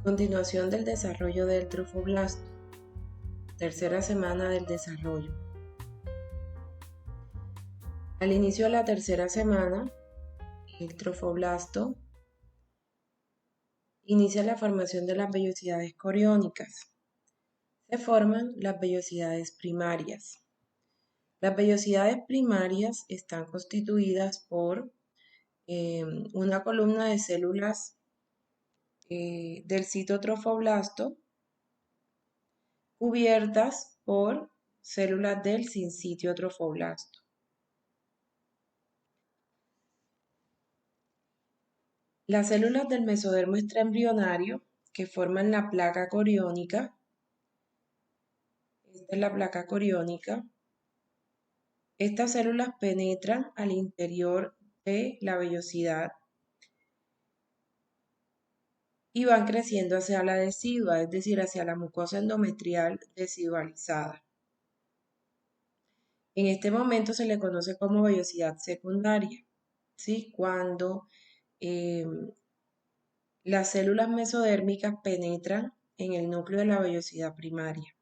Continuación del desarrollo del trofoblasto. Tercera semana del desarrollo. Al inicio de la tercera semana, el trofoblasto inicia la formación de las vellosidades coriónicas. Se forman las vellosidades primarias. Las vellosidades primarias están constituidas por una columna de células del citotrofoblasto cubiertas por células del sincitio trofoblasto. Las células del mesodermo extraembrionario que forman la placa coriónica, esta es la placa coriónica, estas células penetran al interior de la vellosidad y van creciendo hacia la decidua, es decir, hacia la mucosa endometrial decidualizada. En este momento se le conoce como vellosidad secundaria, ¿sí? Cuando las células mesodérmicas penetran en el núcleo de la vellosidad primaria.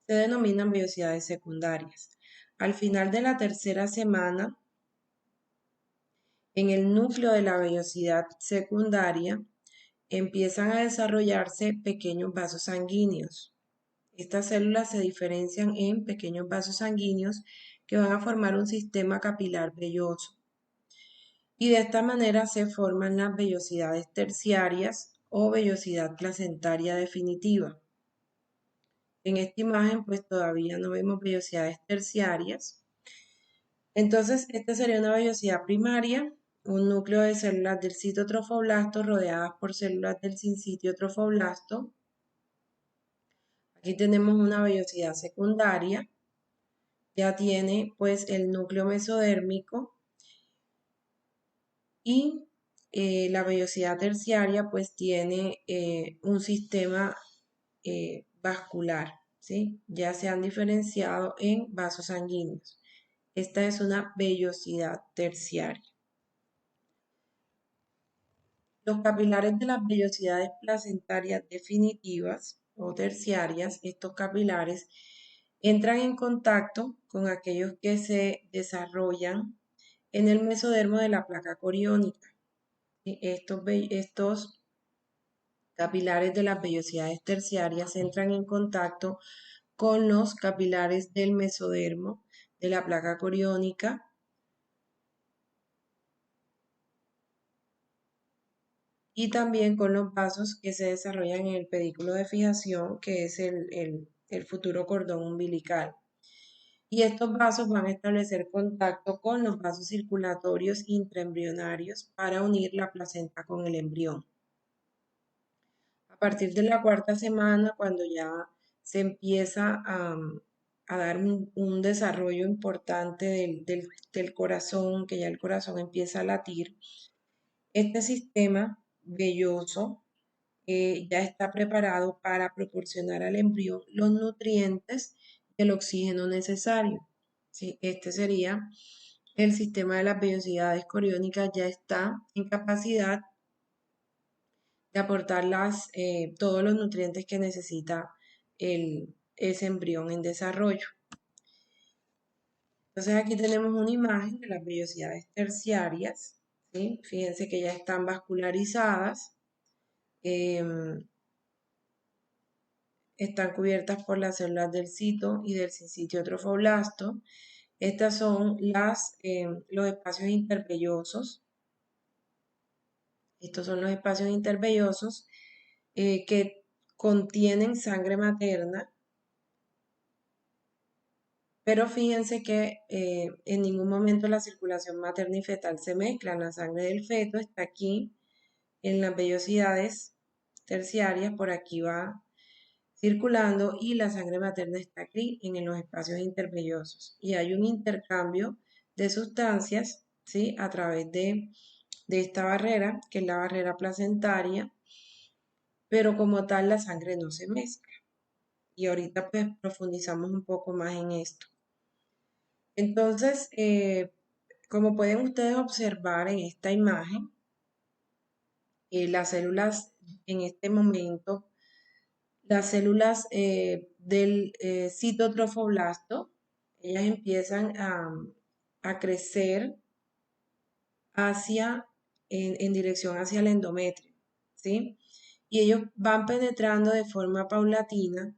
Se denominan vellosidades secundarias. Al final de la tercera semana, en el núcleo de la vellosidad secundaria, empiezan a desarrollarse pequeños vasos sanguíneos. Estas células se diferencian en pequeños vasos sanguíneos que van a formar un sistema capilar velloso. Y de esta manera se forman las vellosidades terciarias o vellosidad placentaria definitiva. En esta imagen pues todavía no vemos vellosidades terciarias. Entonces esta sería una vellosidad primaria, un núcleo de células del citotrofoblasto rodeadas por células del sincitio trofoblasto. Aquí tenemos una vellosidad secundaria, ya tiene pues el núcleo mesodérmico y la vellosidad terciaria pues tiene un sistema vascular, ¿sí? Ya se han diferenciado en vasos sanguíneos. Esta es una vellosidad terciaria. Los capilares de las vellosidades placentarias definitivas o terciarias, estos capilares entran en contacto con aquellos que se desarrollan en el mesodermo de la placa coriónica. Estos capilares de las vellosidades terciarias entran en contacto con los capilares del mesodermo de la placa coriónica y también con los vasos que se desarrollan en el pedículo de fijación, que es el futuro cordón umbilical. Y estos vasos van a establecer contacto con los vasos circulatorios intraembrionarios para unir la placenta con el embrión. A partir de la cuarta semana, cuando ya se empieza a dar un desarrollo importante del corazón, que ya el corazón empieza a latir, este sistema velloso ya está preparado para proporcionar al embrión los nutrientes y el oxígeno necesario. ¿Sí? Este sería el sistema de las vellosidades coriónicas, ya está en capacidad de aportar todos los nutrientes que necesita ese embrión en desarrollo. Entonces aquí tenemos una imagen de las vellosidades terciarias, ¿sí? Fíjense que ya están vascularizadas, están cubiertas por las células del cito y del sincitio trofoblasto. Estas son los espacios intervellosos. Estos son los espacios intervellosos que contienen sangre materna, pero fíjense que en ningún momento la circulación materna y fetal se mezclan. La sangre del feto está aquí en las vellosidades terciarias, por aquí va circulando y la sangre materna está aquí en los espacios intervellosos. Y hay un intercambio de sustancias, ¿sí? A través de esta barrera, que es la barrera placentaria, pero como tal la sangre no se mezcla. Y ahorita pues profundizamos un poco más en esto. Entonces, como pueden ustedes observar en esta imagen, las células en este momento las células del citotrofoblasto, ellas empiezan a crecer en dirección hacia el endometrio, ¿sí? Y ellos van penetrando de forma paulatina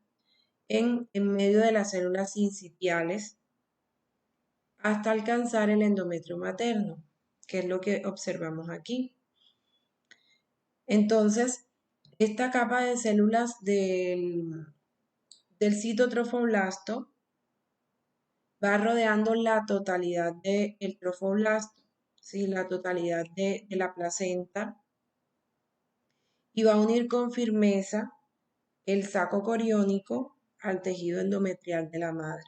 en medio de las células sincitiales hasta alcanzar el endometrio materno, que es lo que observamos aquí. Entonces, esta capa de células del citotrofoblasto va rodeando la totalidad del trofoblasto, ¿sí? La totalidad de la placenta, y va a unir con firmeza el saco coriónico al tejido endometrial de la madre.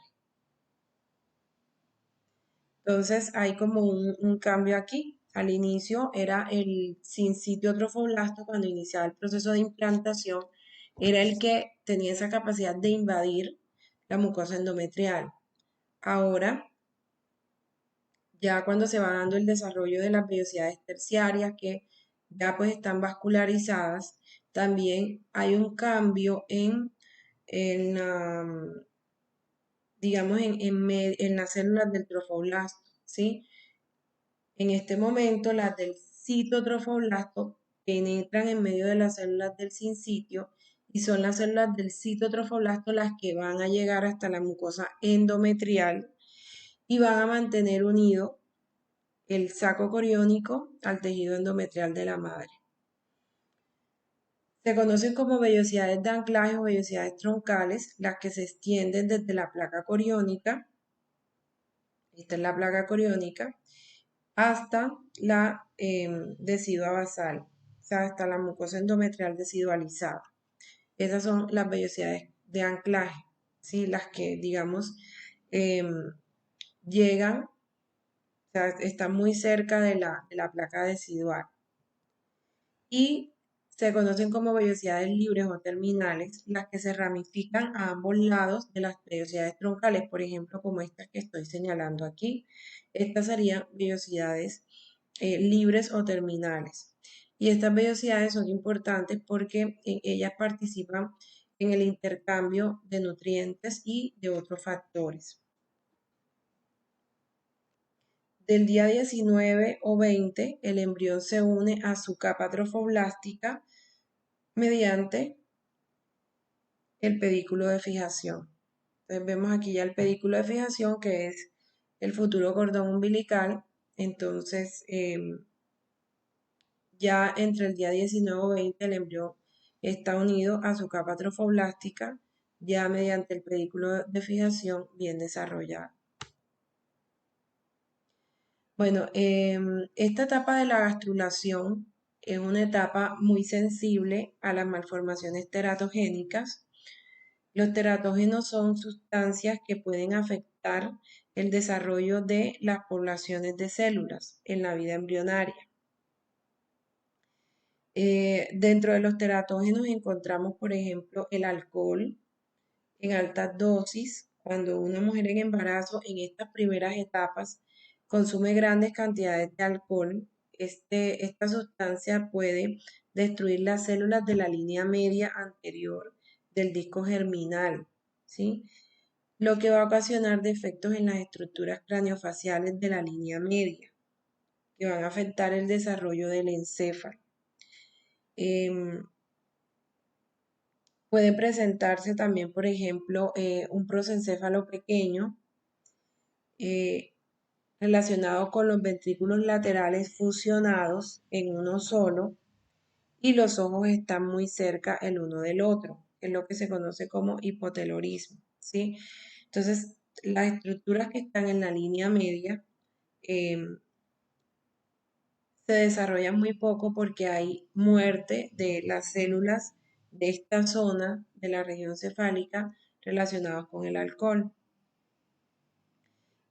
Entonces hay como un cambio aquí. Al inicio era el sincitio trofoblasto, cuando iniciaba el proceso de implantación, era el que tenía esa capacidad de invadir la mucosa endometrial. Ahora, ya cuando se va dando el desarrollo de las vellosidades terciarias, que ya pues están vascularizadas, también hay un cambio en digamos, en las células del trofoblasto, ¿sí? En este momento, las del citotrofoblasto penetran en medio de las células del sincitio y son las células del citotrofoblasto las que van a llegar hasta la mucosa endometrial y van a mantener unido el saco coriónico al tejido endometrial de la madre. Se conocen como vellosidades de anclaje o vellosidades troncales, las que se extienden desde la placa coriónica, esta es la placa coriónica, hasta la decidua basal, o sea, hasta la mucosa endometrial decidualizada. Esas son las vellosidades de anclaje, ¿sí? Las que, digamos, llegan, o sea, están muy cerca de la placa decidual. Y se conocen como vellosidades libres o terminales, las que se ramifican a ambos lados de las vellosidades troncales, por ejemplo, como estas que estoy señalando aquí. Estas serían vellosidades libres o terminales. Y estas vellosidades son importantes porque en ellas participan en el intercambio de nutrientes y de otros factores. Del día 19 o 20, el embrión se une a su capa trofoblástica mediante el pedículo de fijación. Entonces vemos aquí ya el pedículo de fijación, que es el futuro cordón umbilical. Entonces, ya entre el día 19 o 20 el embrión está unido a su capa trofoblástica, ya mediante el pedículo de fijación bien desarrollado. Bueno, esta etapa de la gastrulación es una etapa muy sensible a las malformaciones teratogénicas. Los teratógenos son sustancias que pueden afectar el desarrollo de las poblaciones de células en la vida embrionaria. Dentro de los teratógenos encontramos, por ejemplo, el alcohol en altas dosis. Cuando una mujer en embarazo en estas primeras etapas consume grandes cantidades de alcohol, esta sustancia puede destruir las células de la línea media anterior del disco germinal, ¿sí? Lo que va a ocasionar defectos en las estructuras craneofaciales de la línea media, que van a afectar el desarrollo del encéfalo. Puede presentarse también, por ejemplo, un prosencéfalo pequeño relacionado con los ventrículos laterales fusionados en uno solo y los ojos están muy cerca el uno del otro, que es lo que se conoce como hipotelorismo, ¿sí? Entonces, las estructuras que están en la línea media se desarrollan muy poco porque hay muerte de las células de esta zona de la región cefálica relacionadas con el alcohol.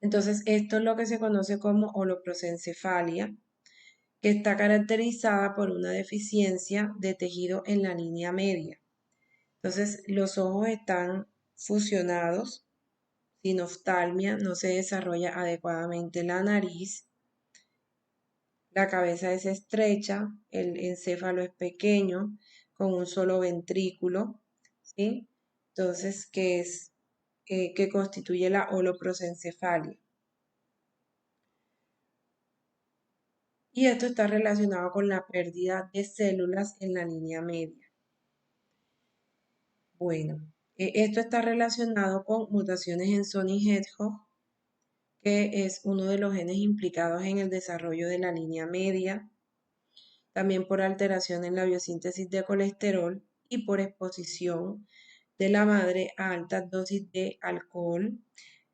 Entonces, esto es lo que se conoce como holoprosencefalia, que está caracterizada por una deficiencia de tejido en la línea media. Entonces, los ojos están fusionados, sin oftalmia, no se desarrolla adecuadamente la nariz, la cabeza es estrecha, el encéfalo es pequeño, con un solo ventrículo, ¿sí? Entonces, que constituye la holoprosencefalia. Y esto está relacionado con la pérdida de células en la línea media. Bueno, esto está relacionado con mutaciones en Sony Hedgehog, que es uno de los genes implicados en el desarrollo de la línea media, también por alteración en la biosíntesis de colesterol y por exposición de la madre a altas dosis de alcohol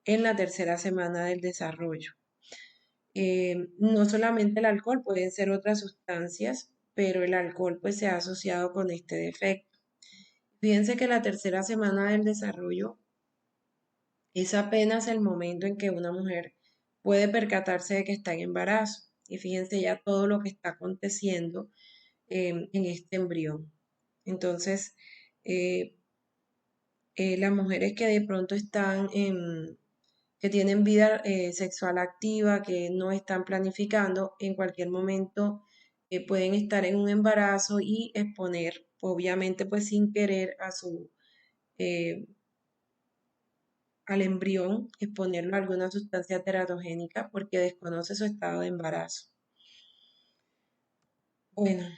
en la tercera semana del desarrollo. No solamente el alcohol, pueden ser otras sustancias, pero el alcohol pues se ha asociado con este defecto. Fíjense que la tercera semana del desarrollo es apenas el momento en que una mujer puede percatarse de que está en embarazo. Y fíjense ya todo lo que está aconteciendo en este embrión. Entonces, eh, las mujeres que de pronto que tienen vida sexual activa, que no están planificando, en cualquier momento pueden estar en un embarazo y exponer, obviamente pues sin querer eh, al embrión, exponerlo a alguna sustancia teratogénica porque desconoce su estado de embarazo. Bueno,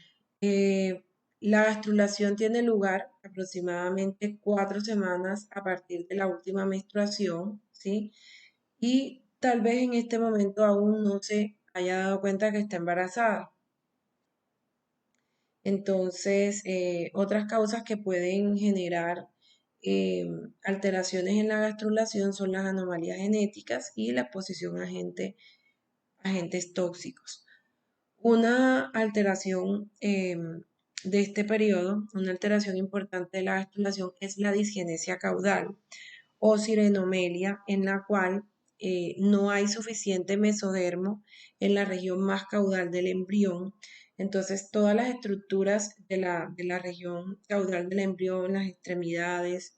la gastrulación tiene lugar aproximadamente 4 semanas a partir de la última menstruación, ¿sí? Y tal vez en este momento aún no se haya dado cuenta que está embarazada. Entonces, otras causas que pueden generar eh, alteraciones en la gastrulación son las anomalías genéticas y la exposición a agentes tóxicos. Una alteración de este periodo, una alteración importante de la gastrulación es la disgenesia caudal o sirenomelia, en la cual no hay suficiente mesodermo en la región más caudal del embrión. Entonces, todas las estructuras de la región caudal del embrión, las extremidades,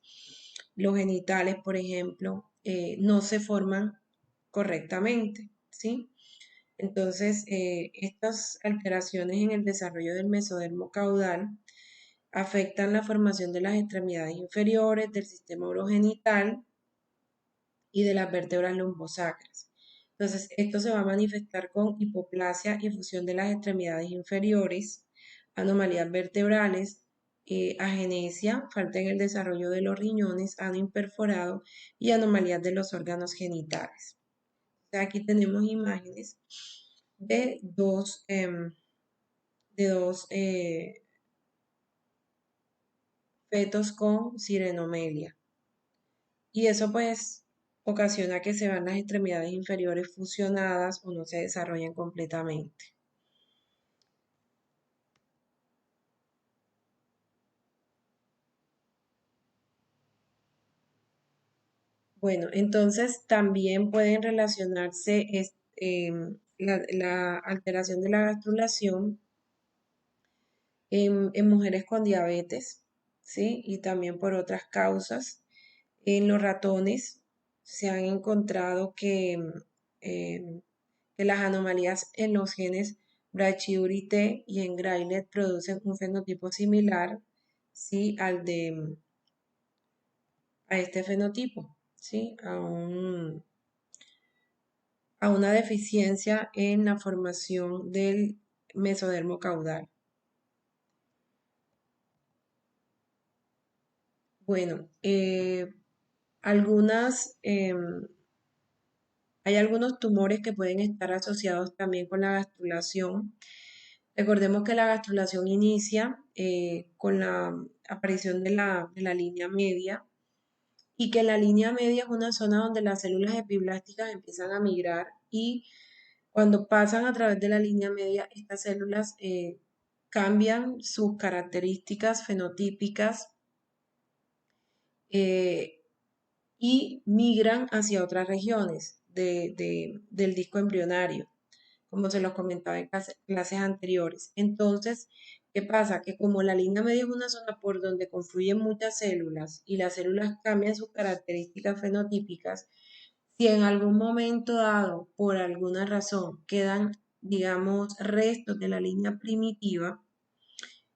los genitales, por ejemplo, no se forman correctamente, ¿sí? Entonces, estas alteraciones en el desarrollo del mesodermo caudal afectan la formación de las extremidades inferiores, del sistema urogenital y de las vértebras lumbosacras. Entonces, esto se va a manifestar con hipoplasia y fusión de las extremidades inferiores, anomalías vertebrales, agenesia, falta en el desarrollo de los riñones, ano imperforado y anomalías de los órganos genitales. Aquí tenemos imágenes de dos fetos con sirenomelia. Y eso pues ocasiona que se van las extremidades inferiores fusionadas o no se desarrollan completamente. Bueno, entonces también pueden relacionarse la alteración de la gastrulación en mujeres con diabetes, ¿sí? Y también por otras causas. En los ratones se han encontrado em, que las anomalías en los genes brachyury-T y en Gray-T producen un fenotipo similar, ¿sí? A este fenotipo, ¿sí? A una deficiencia en la formación del mesodermo caudal. Bueno, algunas, hay algunos tumores que pueden estar asociados también con la gastrulación. Recordemos que la gastrulación inicia con la aparición de la línea media y que la línea media es una zona donde las células epiblásticas empiezan a migrar y cuando pasan a través de la línea media, estas células cambian sus características fenotípicas eh, y migran hacia otras regiones del disco embrionario, como se los comentaba en clases anteriores. Entonces, ¿qué pasa? Que como la línea media es una zona por donde confluyen muchas células y las células cambian sus características fenotípicas, si en algún momento dado, por alguna razón, quedan, digamos, restos de la línea primitiva,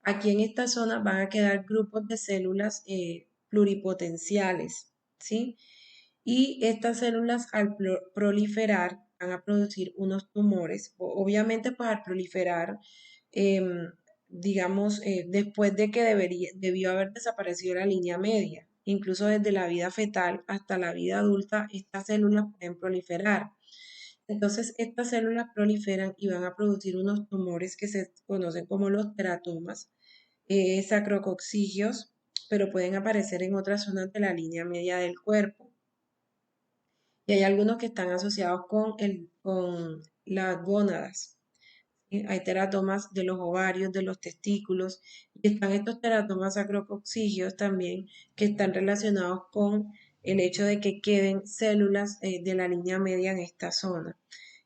Aquí en esta zona van a quedar grupos de células pluripotenciales, ¿sí? Y estas células al proliferar van a producir unos tumores. Obviamente, pues al proliferar, em, digamos, después de que debió haber desaparecido la línea media, incluso desde la vida fetal hasta la vida adulta, estas células pueden proliferar. Entonces, estas células proliferan y van a producir unos tumores que se conocen como los teratomas, sacrococcigios, pero pueden aparecer en otras zonas de la línea media del cuerpo. Y hay algunos que están asociados con las gónadas. ¿Sí? Hay teratomas de los ovarios, de los testículos, y están estos teratomas sacrococcigios también, que están relacionados con el hecho de que queden células de la línea media en esta zona.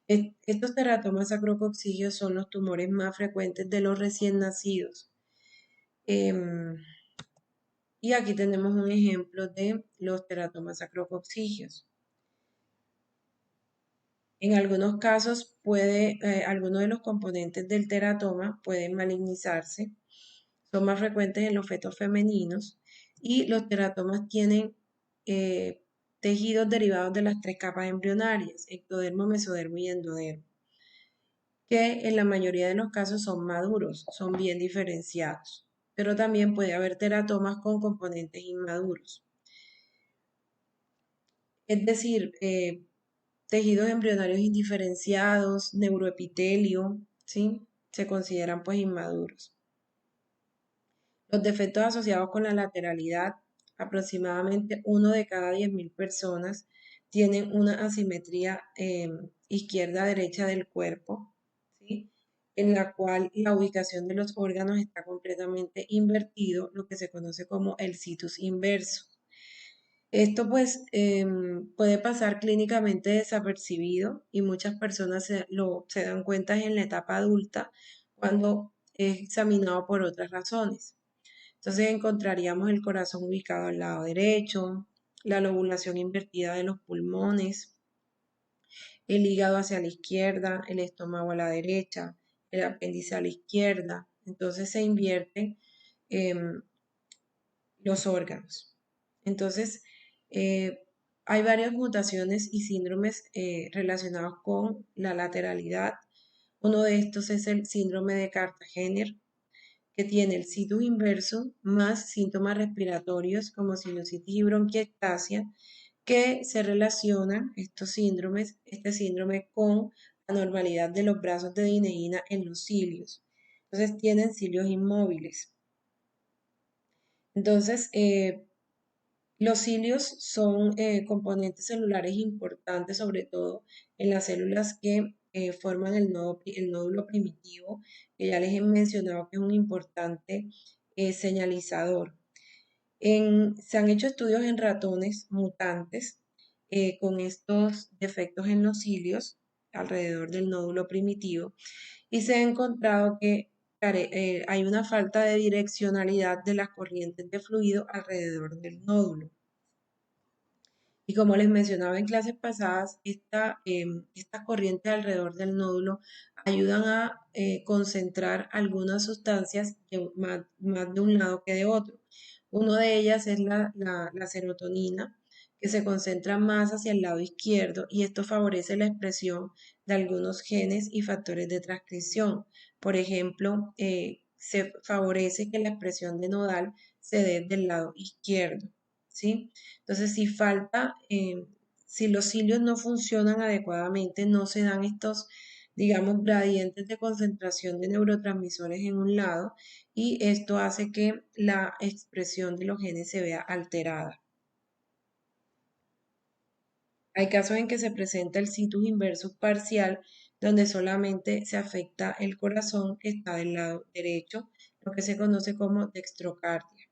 Estos teratomas sacrococcigios son los tumores más frecuentes de los recién nacidos. Em, y aquí tenemos un ejemplo de los teratomas sacrococcigios. En algunos casos alguno de los componentes del teratoma puede malignizarse. Son más frecuentes en los fetos femeninos y los teratomas tienen tejidos derivados de las tres capas embrionarias, ectodermo, mesodermo y endodermo, que en la mayoría de los casos son maduros, son bien diferenciados, pero también puede haber teratomas con componentes inmaduros. Es decir, tejidos embrionarios indiferenciados, neuroepitelio, ¿sí? Se consideran pues inmaduros. Los defectos asociados con la lateralidad, aproximadamente 1 de cada 10.000 personas tienen una asimetría izquierda-derecha del cuerpo, ¿sí? En la cual la ubicación de los órganos está completamente invertido, lo que se conoce como el situs inverso. Esto pues puede pasar clínicamente desapercibido y muchas personas se dan cuenta en la etapa adulta cuando es examinado por otras razones. Entonces encontraríamos el corazón ubicado al lado derecho, la lobulación invertida de los pulmones, el hígado hacia la izquierda, el estómago a la derecha, el apéndice a la izquierda. Entonces se invierten em, los órganos. Entonces, eh, hay varias mutaciones y síndromes relacionados con la lateralidad. Uno de estos es el síndrome de Cartagener, que tiene el situs inverso más síntomas respiratorios como sinusitis y bronquiectasia, que se relacionan estos síndromes, este síndrome con anormalidad de los brazos de Dineína en los cilios. Entonces tienen cilios inmóviles. Entonces, los cilios son componentes celulares importantes, sobre todo en las células que forman el nódulo primitivo, que ya les he mencionado que es un importante señalizador. Se han hecho estudios en ratones mutantes con estos defectos en los cilios alrededor del nódulo primitivo y se ha encontrado que hay una falta de direccionalidad de las corrientes de fluido alrededor del nódulo. Y como les mencionaba en clases pasadas, estas corrientes alrededor del nódulo ayudan a concentrar algunas sustancias más de un lado que de otro. Una de ellas es la serotonina, que se concentra más hacia el lado izquierdo y esto favorece la expresión de algunos genes y factores de transcripción. Por ejemplo, se favorece que la expresión de nodal se dé del lado izquierdo, ¿sí? Entonces, si los cilios no funcionan adecuadamente, no se dan estos, digamos, gradientes de concentración de neurotransmisores en un lado y esto hace que la expresión de los genes se vea alterada. Hay casos en que se presenta el situs inversus parcial, donde solamente se afecta el corazón que está del lado derecho, lo que se conoce como dextrocardia.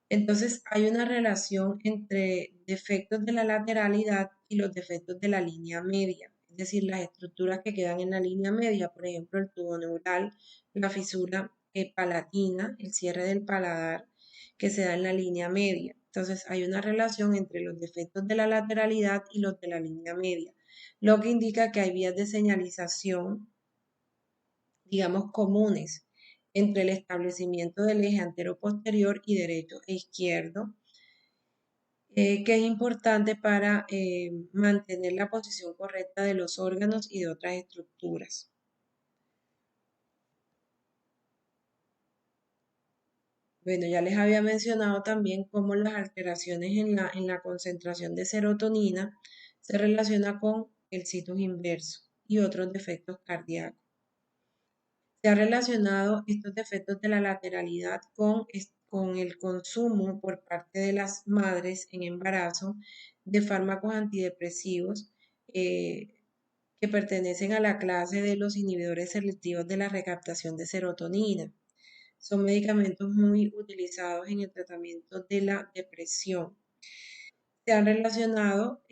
Entonces, hay una relación entre defectos de la lateralidad y los defectos de la línea media, es decir, las estructuras que quedan en la línea media, por ejemplo, el tubo neural, la fisura palatina, el cierre del paladar, que se da en la línea media. Entonces, hay una relación entre los defectos de la lateralidad y los de la línea media, lo que indica que hay vías de señalización, digamos, comunes entre el establecimiento del eje antero-posterior y derecho e izquierdo, que es importante para mantener la posición correcta de los órganos y de otras estructuras. Bueno, ya les había mencionado también cómo las alteraciones en la concentración de serotonina se relaciona con el situs inverso y otros defectos cardíacos. Se ha relacionado estos defectos de la lateralidad con el consumo por parte de las madres en embarazo de fármacos antidepresivos que pertenecen a la clase de los inhibidores selectivos de la recaptación de serotonina. Son medicamentos muy utilizados en el tratamiento de la depresión. Se han relacionado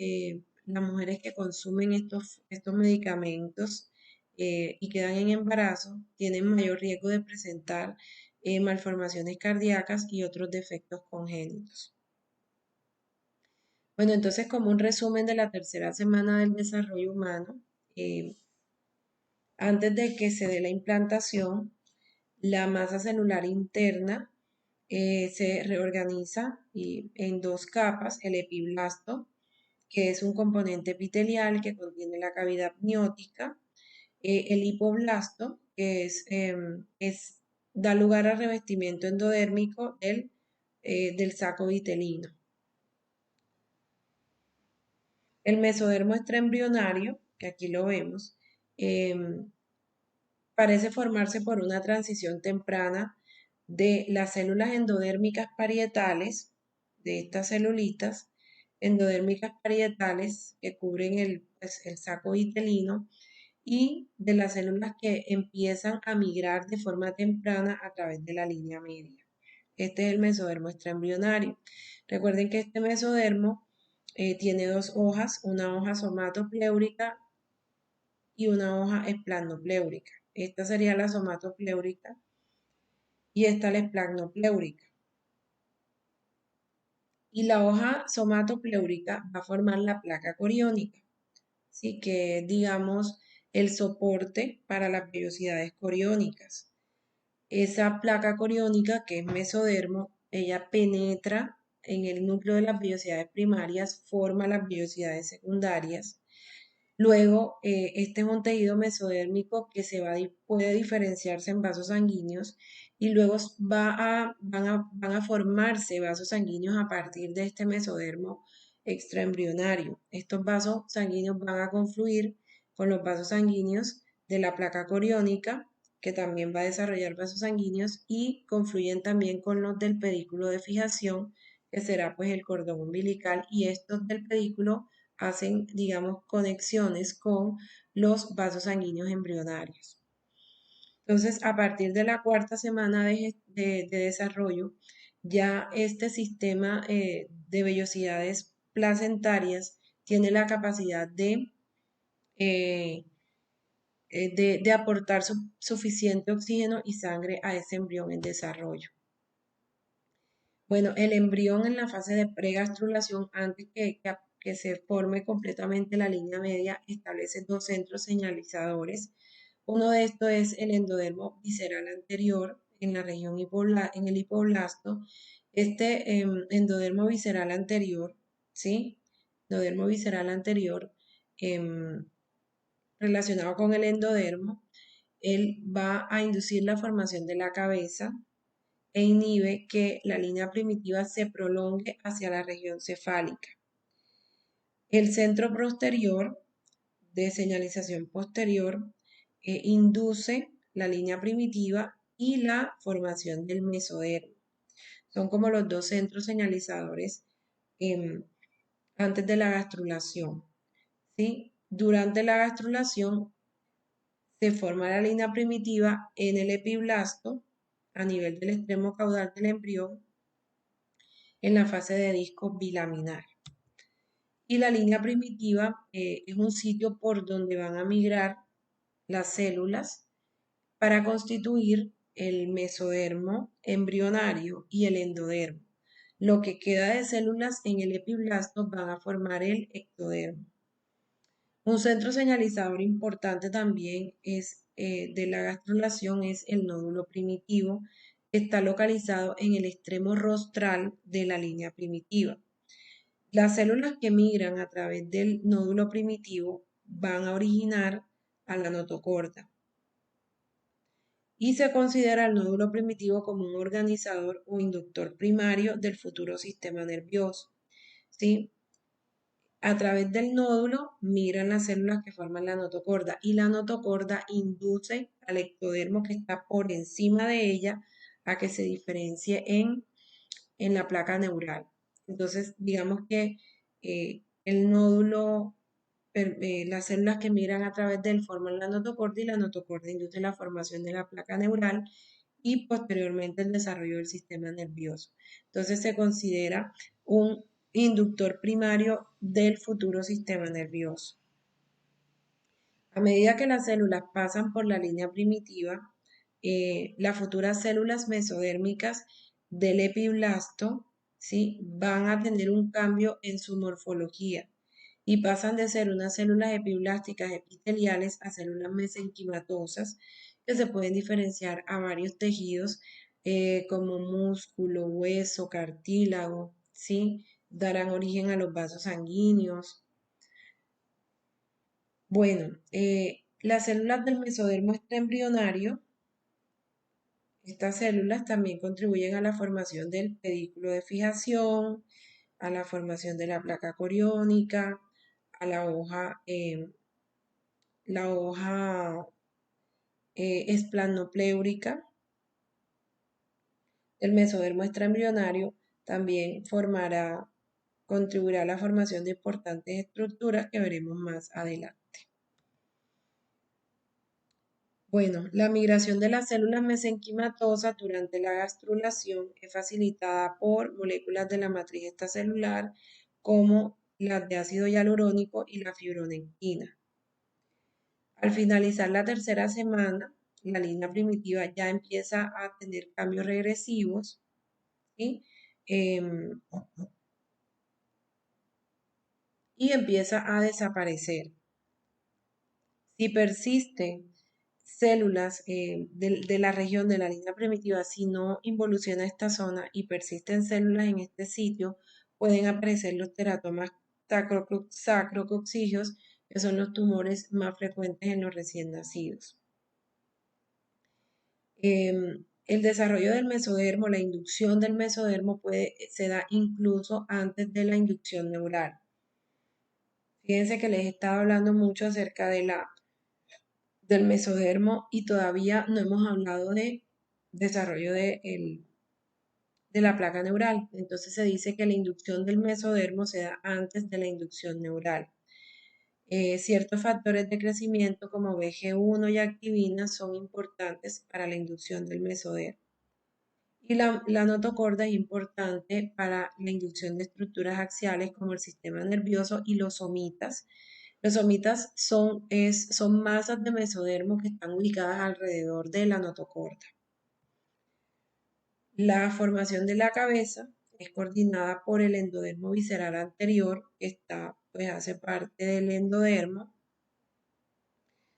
las mujeres que consumen estos medicamentos y quedan en embarazo, tienen mayor riesgo de presentar malformaciones cardíacas y otros defectos congénitos. Bueno, entonces como un resumen de la tercera semana del desarrollo humano, antes de que se dé la implantación, la masa celular interna se reorganiza en dos capas, el epiblasto, que es un componente epitelial que contiene la cavidad amniótica, el hipoblasto, que da lugar al revestimiento endodérmico del saco vitelino. El mesodermo extraembrionario, que aquí lo vemos, parece formarse por una transición temprana de las células endodérmicas parietales, de estas celulitas endodérmicas parietales que cubren el saco vitelino, y de las células que empiezan a migrar de forma temprana a través de la línea media. Este es el mesodermo extraembrionario. Recuerden que este mesodermo tiene dos hojas, una hoja somatopléurica y una hoja esplanopléurica. Esta sería la somatopléurica y esta la esplanopléurica. Y la hoja somatopléurica va a formar la placa coriónica, ¿sí? Que es, digamos, el soporte para las vellosidades coriónicas. Esa placa coriónica, que es mesodermo, ella penetra en el núcleo de las vellosidades primarias, forma las vellosidades secundarias. Luego, este es un tejido mesodérmico que puede diferenciarse en vasos sanguíneos y luego van a formarse vasos sanguíneos a partir de este mesodermo extraembrionario. Estos vasos sanguíneos van a confluir con los vasos sanguíneos de la placa coriónica, que también va a desarrollar vasos sanguíneos, y confluyen también con los del pedículo de fijación, que será pues el cordón umbilical, y estos del pedículo hacen, digamos, conexiones con los vasos sanguíneos embrionarios. Entonces, a partir de la cuarta semana de desarrollo, ya este sistema de vellosidades placentarias tiene la capacidad eh, de aportar suficiente oxígeno y sangre a ese embrión en desarrollo. Bueno, el embrión en la fase de pregastrulación, antes que se forme completamente la línea media, establece dos centros señalizadores. Uno de estos es el endodermo visceral anterior en la región en el hipoblasto. Este endodermo visceral anterior, ¿sí? Endodermo visceral anterior relacionado con el endodermo, él va a inducir la formación de la cabeza e inhibe que la línea primitiva se prolongue hacia la región cefálica. El centro posterior de señalización posterior induce la línea primitiva y la formación del mesodermo. Son como los dos centros señalizadores antes de la gastrulación, ¿sí? Durante la gastrulación se forma la línea primitiva en el epiblasto a nivel del extremo caudal del embrión en la fase de disco bilaminar. Y la línea primitiva es un sitio por donde van a migrar las células para constituir el mesodermo embrionario y el endodermo. Lo que queda de células en el epiblasto van a formar el ectodermo. Un centro señalizador importante también es de la gastrulación es el nódulo primitivo, que está localizado en el extremo rostral de la línea primitiva. Las células que migran a través del nódulo primitivo van a originar a la notocorda. Y se considera el nódulo primitivo como un organizador o inductor primario del futuro sistema nervioso. ¿Sí? A través del nódulo migran las células que forman la notocorda y la notocorda induce al ectodermo que está por encima de ella a que se diferencie en la placa neural. Entonces, digamos que el nódulo, las células que migran a través de él forman la notocorda y la notocorda induce la formación de la placa neural y posteriormente el desarrollo del sistema nervioso. Entonces se considera un inductor primario del futuro sistema nervioso. A medida que las células pasan por la línea primitiva, las futuras células mesodérmicas del epiblasto, ¿sí?, van a tener un cambio en su morfología y pasan de ser unas células epiblásticas epiteliales a células mesenquimatosas que se pueden diferenciar a varios tejidos como músculo, hueso, cartílago, ¿sí? Darán origen a los vasos sanguíneos. Bueno, las células del mesodermo extraembrionario, estas células también contribuyen a la formación del pedículo de fijación, a la formación de la placa coriónica, a la hoja esplanopléurica. El mesodermo extraembrionario también contribuirá a la formación de importantes estructuras que veremos más adelante. Bueno, la migración de las células mesenquimatosas durante la gastrulación es facilitada por moléculas de la matriz extracelular como las de ácido hialurónico y la fibronectina. Al finalizar la tercera semana, la línea primitiva ya empieza a tener cambios regresivos, ¿sí? Y empieza a desaparecer. Si persisten células de la región de la línea primitiva, si no involuciona esta zona y persisten células en este sitio, pueden aparecer los teratomas sacrococcígeos, que son los tumores más frecuentes en los recién nacidos. El desarrollo del mesodermo, la inducción del mesodermo se da incluso antes de la inducción neural. Fíjense que les he estado hablando mucho acerca del mesodermo y todavía no hemos hablado de desarrollo de la placa neural. Entonces se dice que la inducción del mesodermo se da antes de la inducción neural. Ciertos factores de crecimiento como BG1 y activina son importantes para la inducción del mesodermo. Y la notocorda es importante para la inducción de estructuras axiales como el sistema nervioso y los somitas. Los somitas son masas de mesodermo que están ubicadas alrededor de la notocorda. La formación de la cabeza es coordinada por el endodermo visceral anterior, que hace parte del endodermo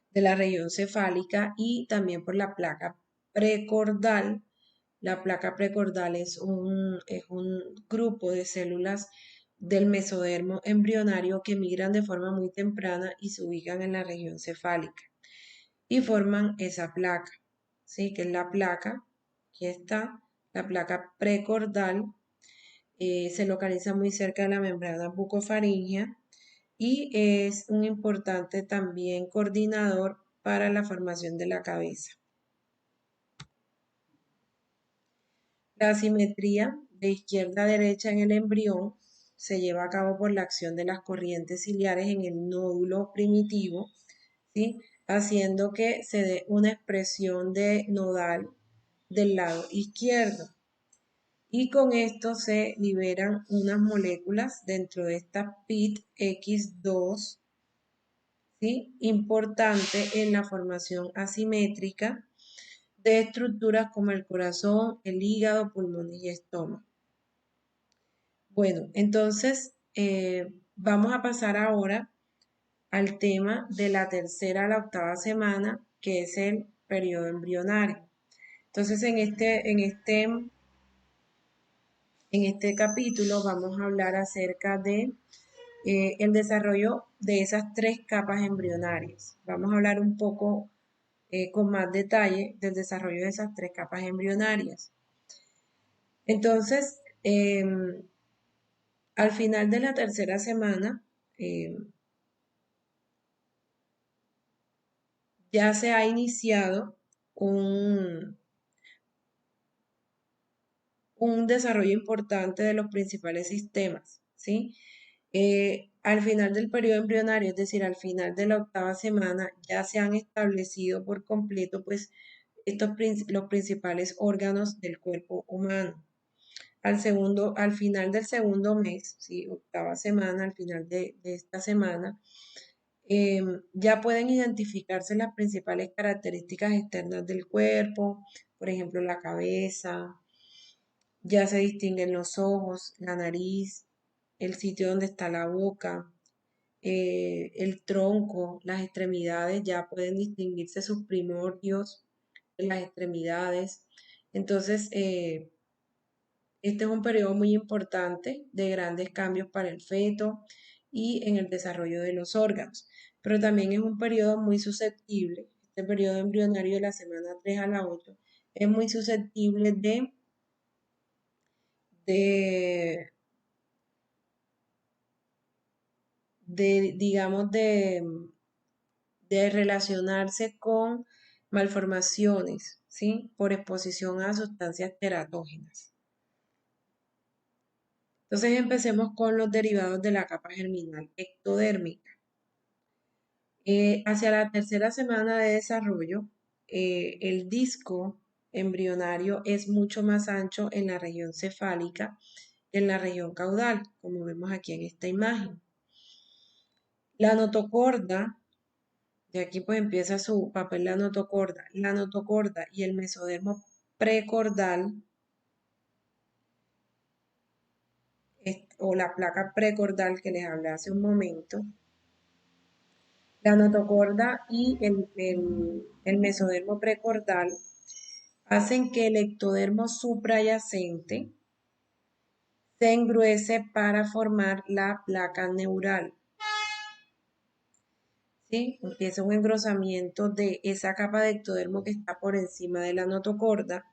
de la región cefálica y también por la placa precordal. La placa precordal es un grupo de células del mesodermo embrionario que migran de forma muy temprana y se ubican en la región cefálica y forman esa placa, ¿sí? Que es la placa, aquí está, la placa precordal, se localiza muy cerca de la membrana bucofaríngea y es un importante también coordinador para la formación de la cabeza. La asimetría de izquierda a derecha en el embrión se lleva a cabo por la acción de las corrientes ciliares en el nódulo primitivo, ¿sí?, haciendo que se dé una expresión de nodal del lado izquierdo. Y con esto se liberan unas moléculas dentro de esta PIT-X2, ¿sí?, importante en la formación asimétrica de estructuras como el corazón, el hígado, pulmones y estómago. Bueno, entonces vamos a pasar ahora al tema de la tercera a la octava semana que es el periodo embrionario. Entonces, en este capítulo vamos a hablar acerca de el desarrollo de esas tres capas embrionarias. Vamos a hablar un poco con más detalle del desarrollo de esas tres capas embrionarias. Entonces, al final de la tercera semana, ya se ha iniciado un desarrollo importante de los principales sistemas, ¿sí? Al final del periodo embrionario, es decir, al final de la octava semana, ya se han establecido por completo, pues, los principales órganos del cuerpo humano. Al final del segundo mes, ¿sí? Octava semana, al final de esta semana, ya pueden identificarse las principales características externas del cuerpo, por ejemplo, la cabeza, ya se distinguen los ojos, la nariz, el sitio donde está la boca, el tronco, las extremidades, ya pueden distinguirse sus primordios en las extremidades. Entonces, este es un periodo muy importante de grandes cambios para el feto y en el desarrollo de los órganos, pero también es un periodo muy susceptible, este periodo embrionario de la semana 3 a la 8, es muy susceptible de, digamos, de relacionarse con malformaciones, ¿sí? Por exposición a sustancias teratógenas. Entonces empecemos con los derivados de la capa germinal ectodérmica. Hacia la tercera semana de desarrollo, el disco embrionario es mucho más ancho en la región cefálica que en la región caudal, como vemos aquí en esta imagen. La notocorda, de aquí pues empieza su papel la notocorda y el mesodermo precordal o la placa precordal que les hablé hace un momento, la notocorda y el mesodermo precordal hacen que el ectodermo suprayacente se engruese para formar la placa neural. ¿Sí? Empieza un engrosamiento de esa capa de ectodermo que está por encima de la notocorda,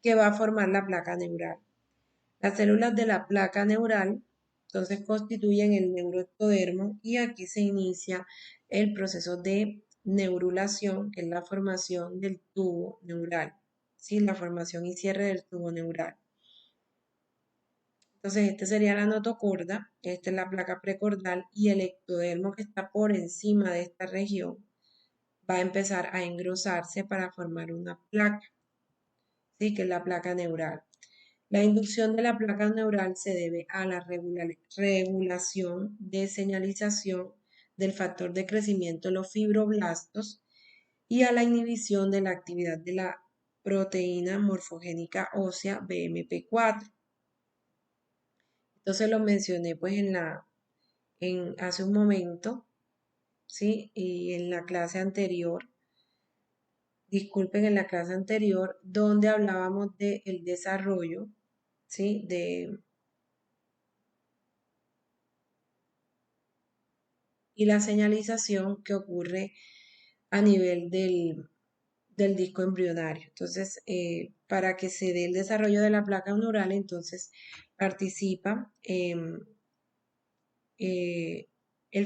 que va a formar la placa neural. Las células de la placa neural entonces constituyen el neuroectodermo y aquí se inicia el proceso de neurulación, que es la formación del tubo neural, ¿sí? La formación y cierre del tubo neural. Entonces, este sería la notocorda, esta es la placa precordal y el ectodermo que está por encima de esta región va a empezar a engrosarse para formar una placa, ¿sí? Que es la placa neural. La inducción de la placa neural se debe a la regulación de señalización del factor de crecimiento de los fibroblastos y a la inhibición de la actividad de la proteína morfogénica ósea BMP4. Entonces lo mencioné pues hace un momento, ¿sí? Y en la clase anterior, disculpen, en la clase anterior, donde hablábamos del desarrollo, ¿sí? Y la señalización que ocurre a nivel del disco embrionario. Entonces, para que se dé el desarrollo de la placa neural, entonces participa el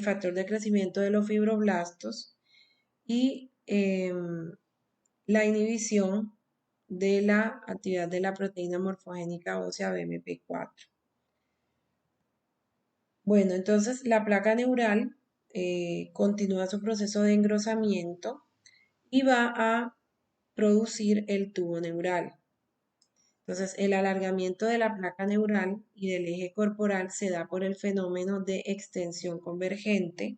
factor de crecimiento de los fibroblastos y la inhibición de la actividad de la proteína morfogénica ósea BMP4. Bueno, entonces la placa neural continúa su proceso de engrosamiento y va a producir el tubo neural. Entonces, el alargamiento de la placa neural y del eje corporal se da por el fenómeno de extensión convergente.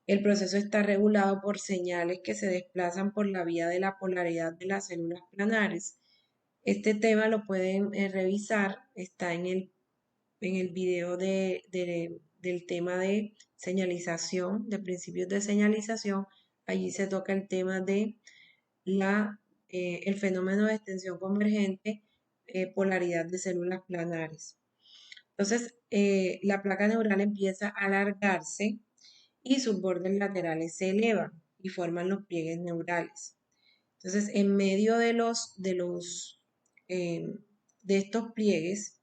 El proceso está regulado por señales que se desplazan por la vía de la polaridad de las células planares. Este tema lo pueden revisar, está en el video del tema de señalización, de principios de señalización. allí se toca el tema de el fenómeno de extensión convergente, polaridad de células planares. Entonces, la placa neural empieza a alargarse y sus bordes laterales se elevan y forman los pliegues neurales. Entonces, en medio de estos pliegues,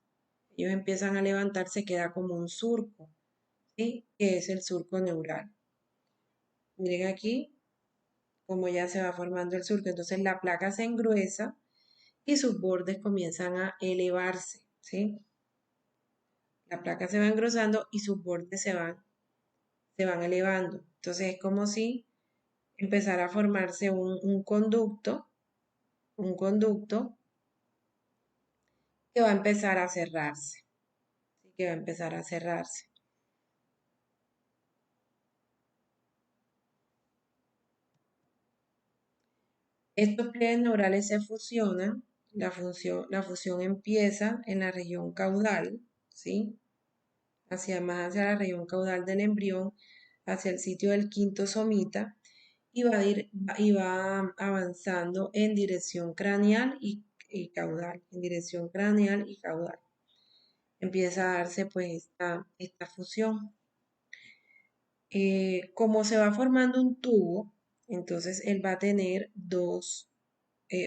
ellos empiezan a levantarse, queda como un surco, ¿sí? Que es el surco neural. Miren aquí cómo ya se va formando el surco. Entonces, la placa se engruesa y sus bordes comienzan a elevarse, ¿sí? La placa se va engrosando y sus bordes se van elevando. Entonces, es como si empezara a formarse un conducto que va a empezar a cerrarse, ¿sí? Que va a empezar a cerrarse. Estos pliegues neurales se fusionan, la fusión empieza en la región caudal, ¿sí? Más hacia la región caudal del embrión, hacia el sitio del quinto somita, y va avanzando en dirección craneal y caudal, en dirección craneal y caudal. Empieza a darse pues esta fusión. Como se va formando un tubo, entonces él va a tener dos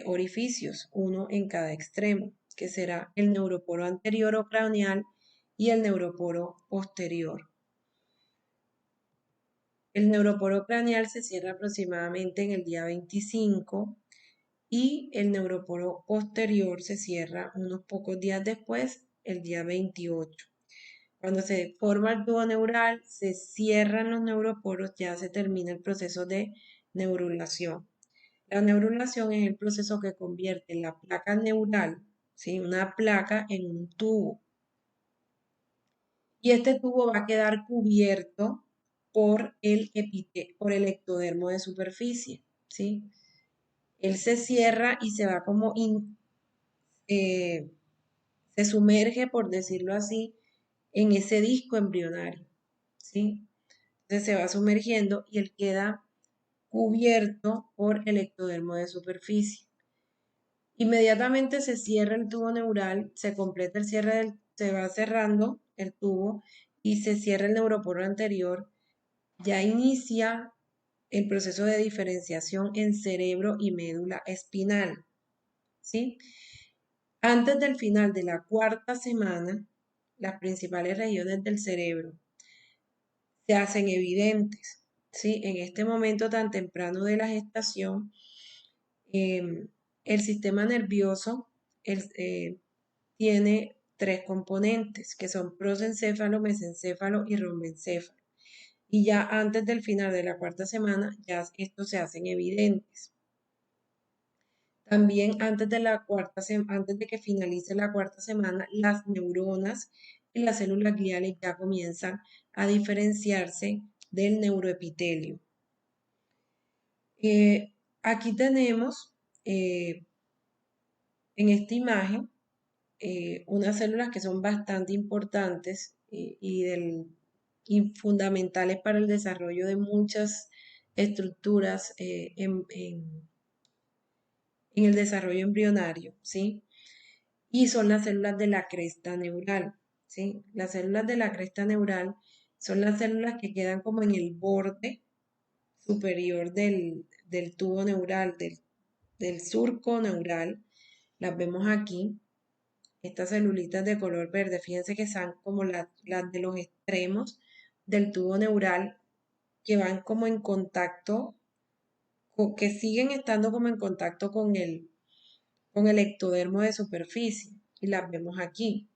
orificios, uno en cada extremo, que será el neuroporo anterior o craneal y el neuroporo posterior. El neuroporo craneal se cierra aproximadamente en el día 25 y el neuroporo posterior se cierra unos pocos días después, el día 28. Cuando se forma el tubo neural, se cierran los neuroporos, ya se termina el proceso de neurulación. La neurulación es el proceso que convierte la placa neural, ¿sí? Una placa en un tubo. Y este tubo va a quedar cubierto por el ectodermo de superficie, ¿sí? Él se cierra y se va eh, se sumerge, por decirlo así, en ese disco embrionario, ¿sí? Entonces se va sumergiendo y él queda cubierto por el ectodermo de superficie. Inmediatamente se cierra el tubo neural, se completa el cierre se va cerrando el tubo y se cierra el neuroporo anterior, ya inicia el proceso de diferenciación en cerebro y médula espinal, ¿sí? Antes del final de la cuarta semana, las principales regiones del cerebro se hacen evidentes, ¿sí? En este momento tan temprano de la gestación, el sistema nervioso tiene tres componentes, que son prosencéfalo, mesencéfalo y rombencéfalo. Y ya antes del final de la cuarta semana, ya estos se hacen evidentes. También antes de que finalice la cuarta semana, las neuronas y las células gliales ya comienzan a diferenciarse del neuroepitelio. Aquí tenemos en esta imagen unas células que son bastante importantes y fundamentales para el desarrollo de muchas estructuras en el desarrollo embrionario, ¿sí? Y son las células de la cresta neural, ¿sí? Las células de la cresta neural son las células que quedan como en el borde superior del tubo neural, del surco neural. Las vemos aquí, estas celulitas de color verde, fíjense que son como las de los extremos del tubo neural que van como en contacto, que siguen estando como en contacto con el ectodermo de superficie, y las vemos aquí.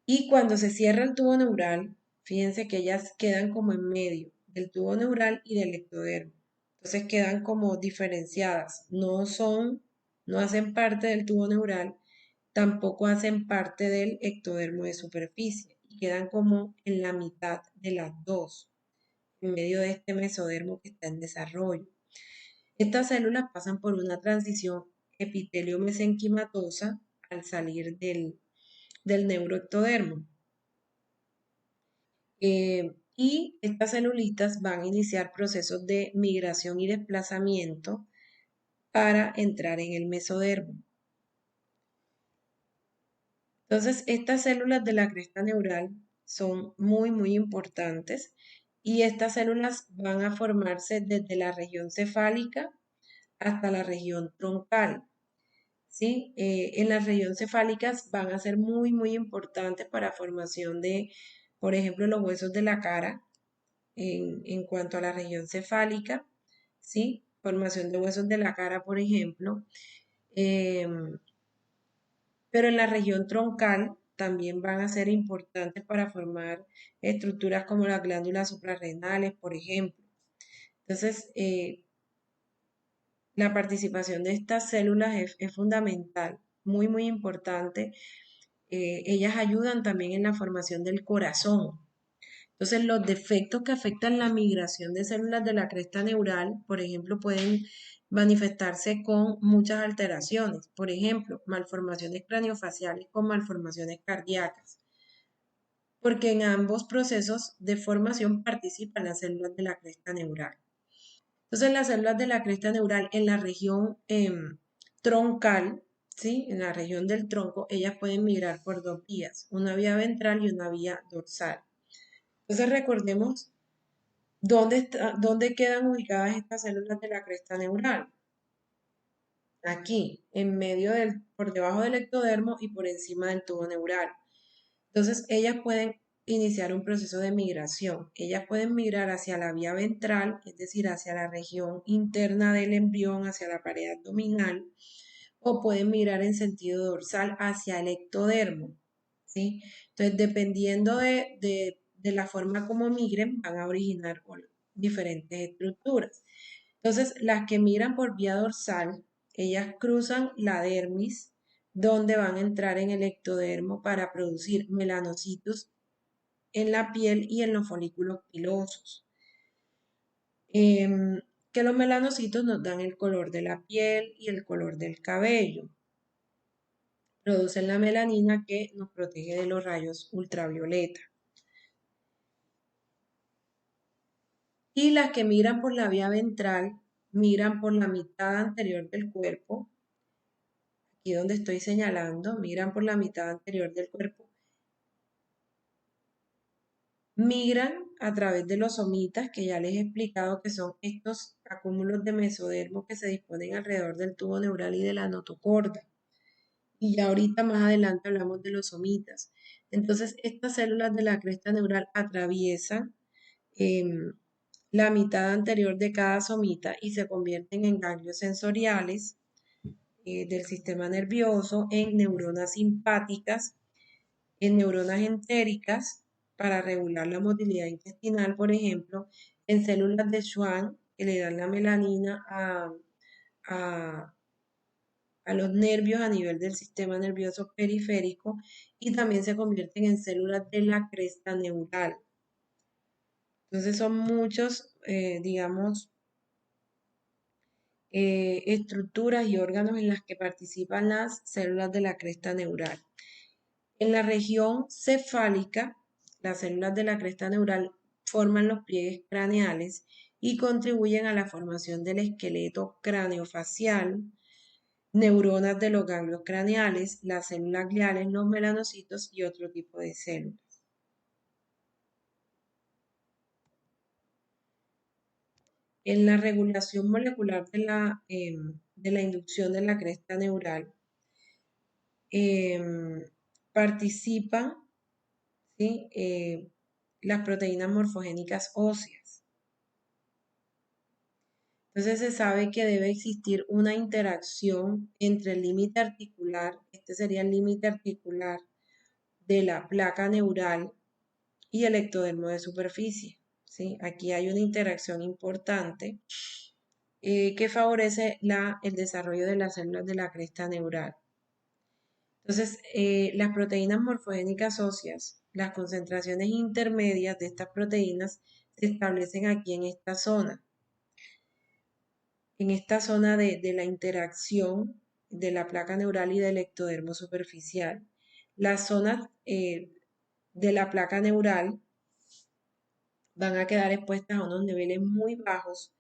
Y cuando se cierra el tubo neural, fíjense que ellas quedan como en medio del tubo neural y del ectodermo. Entonces quedan como diferenciadas. No hacen parte del tubo neural, tampoco hacen parte del ectodermo de superficie. Y quedan como en la mitad de las dos, en medio de este mesodermo que está en desarrollo. Estas células pasan por una transición epitelio-mesenquimatosa al salir del neuroectodermo. y estas celulitas van a iniciar procesos de migración y desplazamiento para entrar en el mesodermo. Entonces, estas células de la cresta neural son muy importantes y estas células van a formarse desde la región cefálica hasta la región troncal. ¿Sí? En las regiones cefálicas van a ser muy importantes para formación de, por ejemplo, los huesos de la cara en cuanto a la región cefálica, ¿sí? Formación de huesos de la cara, por ejemplo. Pero en la región troncal también van a ser importantes para formar estructuras como las glándulas suprarrenales, por ejemplo. Entonces, la participación de estas células es fundamental, muy importante. Ellas ayudan también en la formación del corazón. Entonces, los defectos que afectan la migración de células de la cresta neural, por ejemplo, pueden manifestarse con muchas alteraciones. Por ejemplo, malformaciones craniofaciales con malformaciones cardíacas, porque en ambos procesos de formación participan las células de la cresta neural. Entonces, las células de la cresta neural en la región troncal, ¿sí? En la región del tronco, ellas pueden migrar por dos vías, una vía ventral y una vía dorsal. Entonces, recordemos dónde quedan ubicadas estas células de la cresta neural. Aquí, por debajo del ectodermo y por encima del tubo neural. Entonces, ellas pueden iniciar un proceso de migración. Ellas pueden migrar hacia la vía ventral, es decir, hacia la región interna del embrión, hacia la pared abdominal, o pueden migrar en sentido dorsal hacia el ectodermo, ¿sí? Entonces, dependiendo de la forma como migren, van a originar diferentes estructuras. Entonces, las que migran por vía dorsal, ellas cruzan la dermis, donde van a entrar en el ectodermo para producir melanocitos en la piel y en los folículos pilosos. Que los melanocitos nos dan el color de la piel y el color del cabello. Producen la melanina que nos protege de los rayos ultravioleta. Y las que migran por la vía ventral, migran por la mitad anterior del cuerpo, aquí donde estoy señalando, migran por la mitad anterior del cuerpo, migran a través de los somitas, que ya les he explicado que son estos acúmulos de mesodermo que se disponen alrededor del tubo neural y de la notocorda. Y ya ahorita más adelante hablamos de los somitas. Entonces, estas células de la cresta neural atraviesan la mitad anterior de cada somita y se convierten en ganglios sensoriales del sistema nervioso, en neuronas simpáticas, en neuronas entéricas para regular la motilidad intestinal, por ejemplo, en células de Schwann que le dan la melanina a, a los nervios a nivel del sistema nervioso periférico y también se convierten en células de la cresta neural. Entonces son muchos, digamos, estructuras y órganos en las que participan las células de la cresta neural. En la región cefálica, las células de la cresta neural forman los pliegues craneales y contribuyen a la formación del esqueleto craneofacial, neuronas de los ganglios craneales, las células gliales, los melanocitos y otro tipo de células. En la regulación molecular de la inducción de la cresta neural participan, ¿sí? Las proteínas morfogénicas óseas. Entonces se sabe que debe existir una interacción entre el límite articular, este sería el límite articular de la placa neural y el ectodermo de superficie, ¿sí? Aquí hay una interacción importante que favorece el desarrollo de las células de la cresta neural. Entonces, las proteínas morfogénicas óseas, las concentraciones intermedias de estas proteínas se establecen aquí en esta zona de la interacción de la placa neural y del ectodermo superficial. Las zonas de la placa neural van a quedar expuestas a unos niveles muy bajos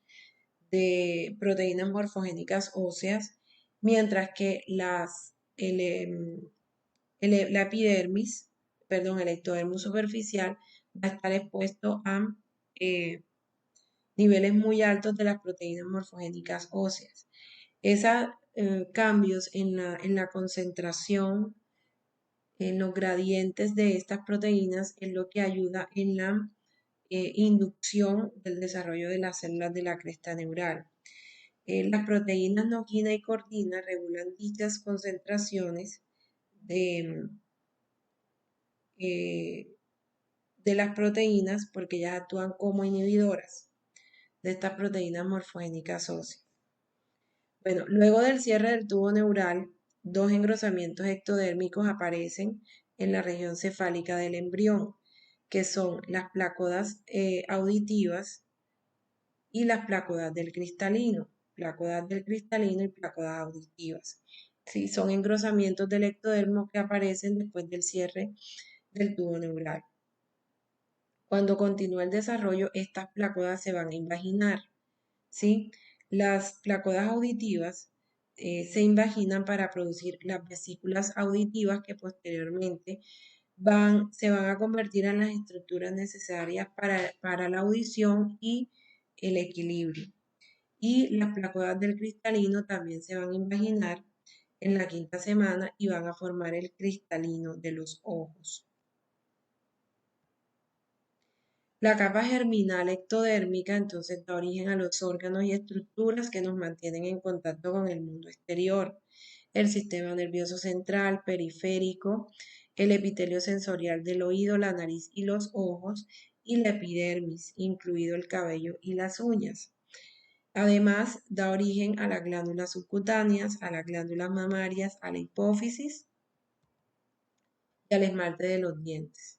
de proteínas morfogénicas óseas, mientras que la epidermis, perdón, el ectodermo superficial va a estar expuesto a eh, niveles muy altos de las proteínas morfogénicas óseas. Esos cambios en la concentración, en los gradientes de estas proteínas, es lo que ayuda en la inducción del desarrollo de las células de la cresta neural. Las proteínas noquina y cordina regulan dichas concentraciones de, eh, de las proteínas porque ellas actúan como inhibidoras de estas proteínas morfogénicas óseas. Bueno, luego del cierre del tubo neural, dos engrosamientos ectodérmicos aparecen en la región cefálica del embrión, que son las plácodas auditivas y las plácodas del cristalino, y plácodas auditivas. Sí, son engrosamientos del ectodermo que aparecen después del cierre del tubo neural. Cuando continúa el desarrollo, estas plácodas se van a invaginar, ¿sí? Las plácodas auditivas se invaginan para producir las vesículas auditivas que posteriormente se van a convertir en las estructuras necesarias para la audición y el equilibrio. Y las plácodas del cristalino también se van a invaginar en la quinta semana y van a formar el cristalino de los ojos. La capa germinal ectodérmica entonces da origen a los órganos y estructuras que nos mantienen en contacto con el mundo exterior. El sistema nervioso central, periférico, el epitelio sensorial del oído, la nariz y los ojos, y la epidermis, incluido el cabello y las uñas. Además, da origen a las glándulas subcutáneas, a las glándulas mamarias, a la hipófisis y al esmalte de los dientes.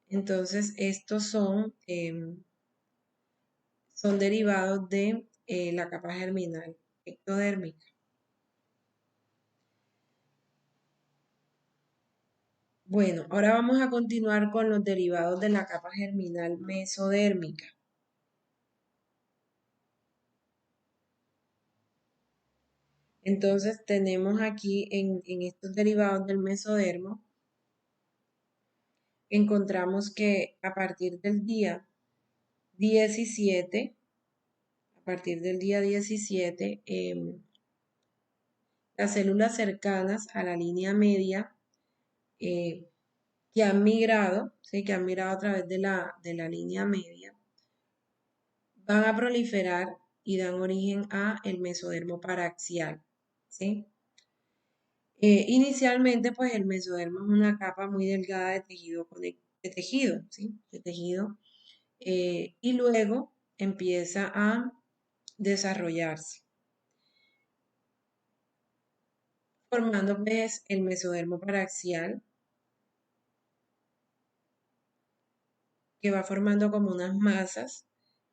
Entonces, estos son derivados de la capa germinal ectodérmica. Bueno, ahora vamos a continuar con los derivados de la capa germinal mesodérmica. Entonces tenemos aquí en estos derivados del mesodermo, encontramos que a partir del día 17, las células cercanas a la línea media eh, que han migrado, ¿sí? Que han migrado a través de la línea media, van a proliferar y dan origen a el mesodermo paraxial, ¿sí? Inicialmente, pues el mesodermo es una capa muy delgada de tejido, ¿sí? De tejido, y luego empieza a desarrollarse, formando pues el mesodermo paraxial, que va formando como unas masas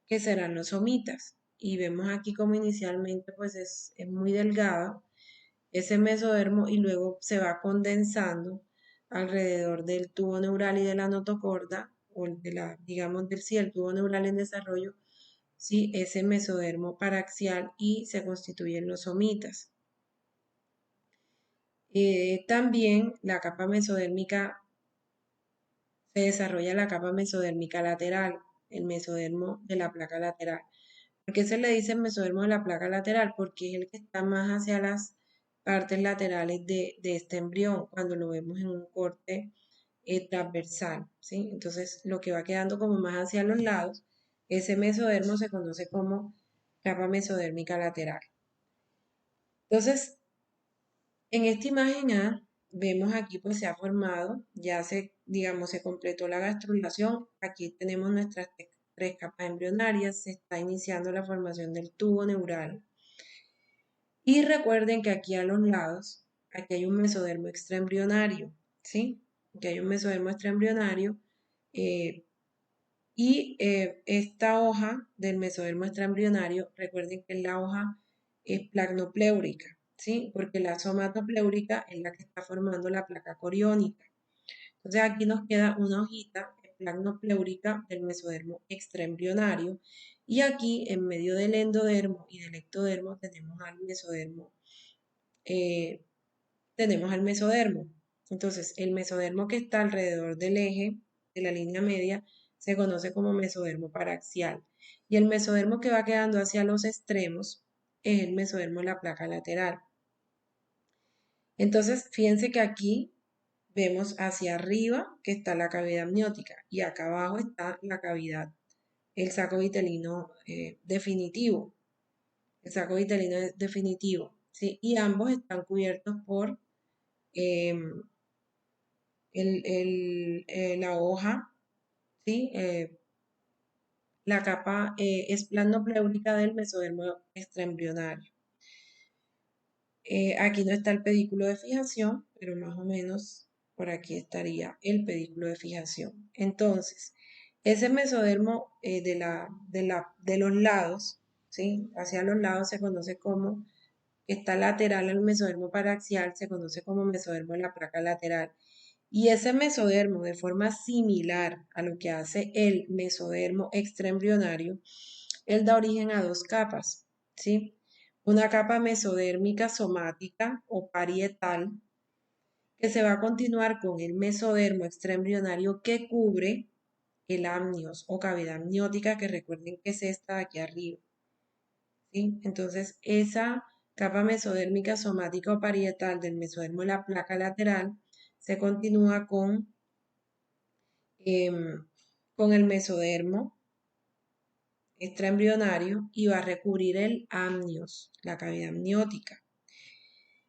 que serán los somitas. Y vemos aquí como inicialmente pues es muy delgado ese mesodermo y luego se va condensando alrededor del tubo neural y de la notocorda, o de la, digamos, el tubo neural en desarrollo, ¿sí? Ese mesodermo paraxial y se constituyen los somitas. También la capa mesodérmica, se desarrolla la capa mesodérmica lateral, el mesodermo de la placa lateral. ¿Por qué se le dice mesodermo de la placa lateral? Porque es el que está más hacia las partes laterales de este embrión, cuando lo vemos en un corte transversal, ¿sí? Entonces, lo que va quedando como más hacia los lados, ese mesodermo se conoce como capa mesodérmica lateral. Entonces, en esta imagen A, vemos aquí pues se ha formado, ya digamos, se completó la gastrulación. Aquí tenemos nuestras tres capas embrionarias, se está iniciando la formación del tubo neural. Y recuerden que aquí a los lados, aquí hay un mesodermo extraembrionario, ¿sí? Aquí hay un mesodermo extraembrionario esta hoja del mesodermo extraembrionario, recuerden que la hoja es planopléurica, ¿sí? Porque la somatopléurica es la que está formando la placa coriónica. Entonces aquí nos queda una hojita esplagno-pleurica del mesodermo extraembrionario y aquí en medio del endodermo y del ectodermo eh, tenemos al mesodermo. Entonces el mesodermo que está alrededor del eje de la línea media se conoce como mesodermo paraxial y el mesodermo que va quedando hacia los extremos es el mesodermo de la placa lateral. Entonces, fíjense que aquí vemos hacia arriba que está la cavidad amniótica y acá abajo está la cavidad, el saco vitelino definitivo. El saco vitelino es definitivo, ¿sí? Y ambos están cubiertos por em, la hoja, ¿sí? La capa esplanopléurica del mesodermo extraembrionario. Aquí no está el pedículo de fijación, pero más o menos por aquí estaría el pedículo de fijación. Entonces, ese mesodermo de los lados, ¿sí? Hacia los lados se conoce como, está lateral al mesodermo paraxial, se conoce como mesodermo de la placa lateral. Y ese mesodermo, de forma similar a lo que hace el mesodermo extraembrionario, él da origen a dos capas, ¿sí? Una capa mesodérmica somática o parietal, que se va a continuar con el mesodermo extraembrionario que cubre el amnios o cavidad amniótica, que recuerden que es esta de aquí arriba, ¿sí? Entonces, esa capa mesodérmica somática o parietal del mesodermo de la placa lateral se continúa con el mesodermo extraembrionario y va a recubrir el amnios, la cavidad amniótica.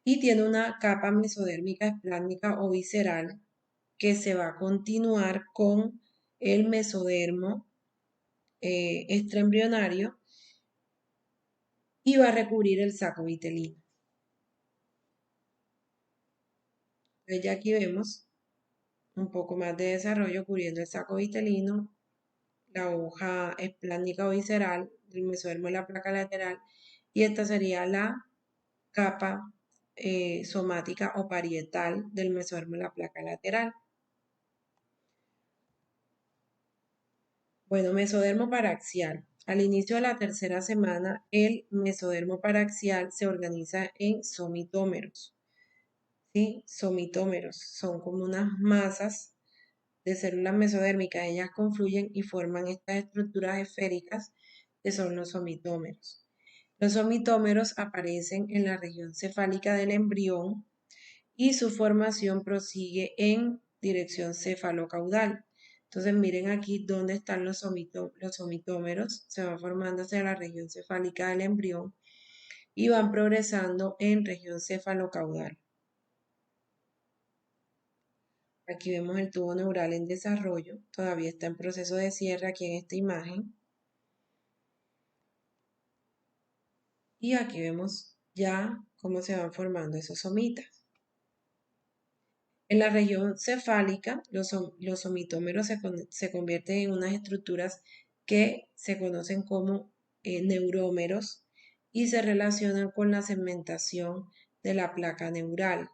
Y tiene una capa mesodérmica esplásmica o visceral que se va a continuar con el mesodermo extraembrionario y va a recubrir el saco vitelino. Entonces ya aquí vemos un poco más de desarrollo cubriendo el saco vitelino, la hoja esplásmica o visceral del mesodermo de la placa lateral y esta sería la capa somática o parietal del mesodermo de la placa lateral. Bueno, mesodermo paraxial. Al inicio de la tercera semana, el mesodermo paraxial se organiza en somitómeros. ¿Sí? Somitómeros son como unas masas de células mesodérmicas. Ellas confluyen y forman estas estructuras esféricas que son los somitómeros. Los somitómeros aparecen en la región cefálica del embrión y su formación prosigue en dirección cefalocaudal. Entonces miren aquí dónde están los somitómeros, se van formando hacia la región cefálica del embrión y van progresando en región cefalocaudal. Aquí vemos el tubo neural en desarrollo, todavía está en proceso de cierre aquí en esta imagen. Y aquí vemos ya cómo se van formando esos somitas. En la región cefálica, los somitómeros se convierten en unas estructuras que se conocen como neurómeros y se relacionan con la segmentación de la placa neural.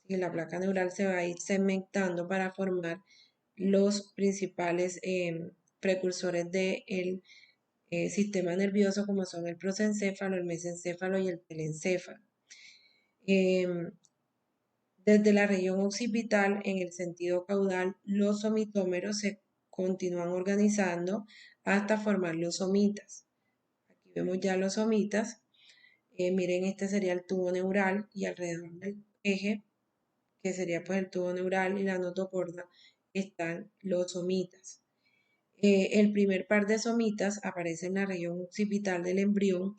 Y la placa neural se va a ir segmentando para formar los principales precursores del sistema nervioso, como son el prosencéfalo, el mesencéfalo y el telencéfalo. Desde la región occipital, en el sentido caudal, los somitómeros se continúan organizando hasta formar los somitas. Aquí vemos ya los somitas. Miren, este sería el tubo neural y alrededor del eje, que sería pues el tubo neural y la notocorda, están los somitas. El primer par de somitas aparece en la región occipital del embrión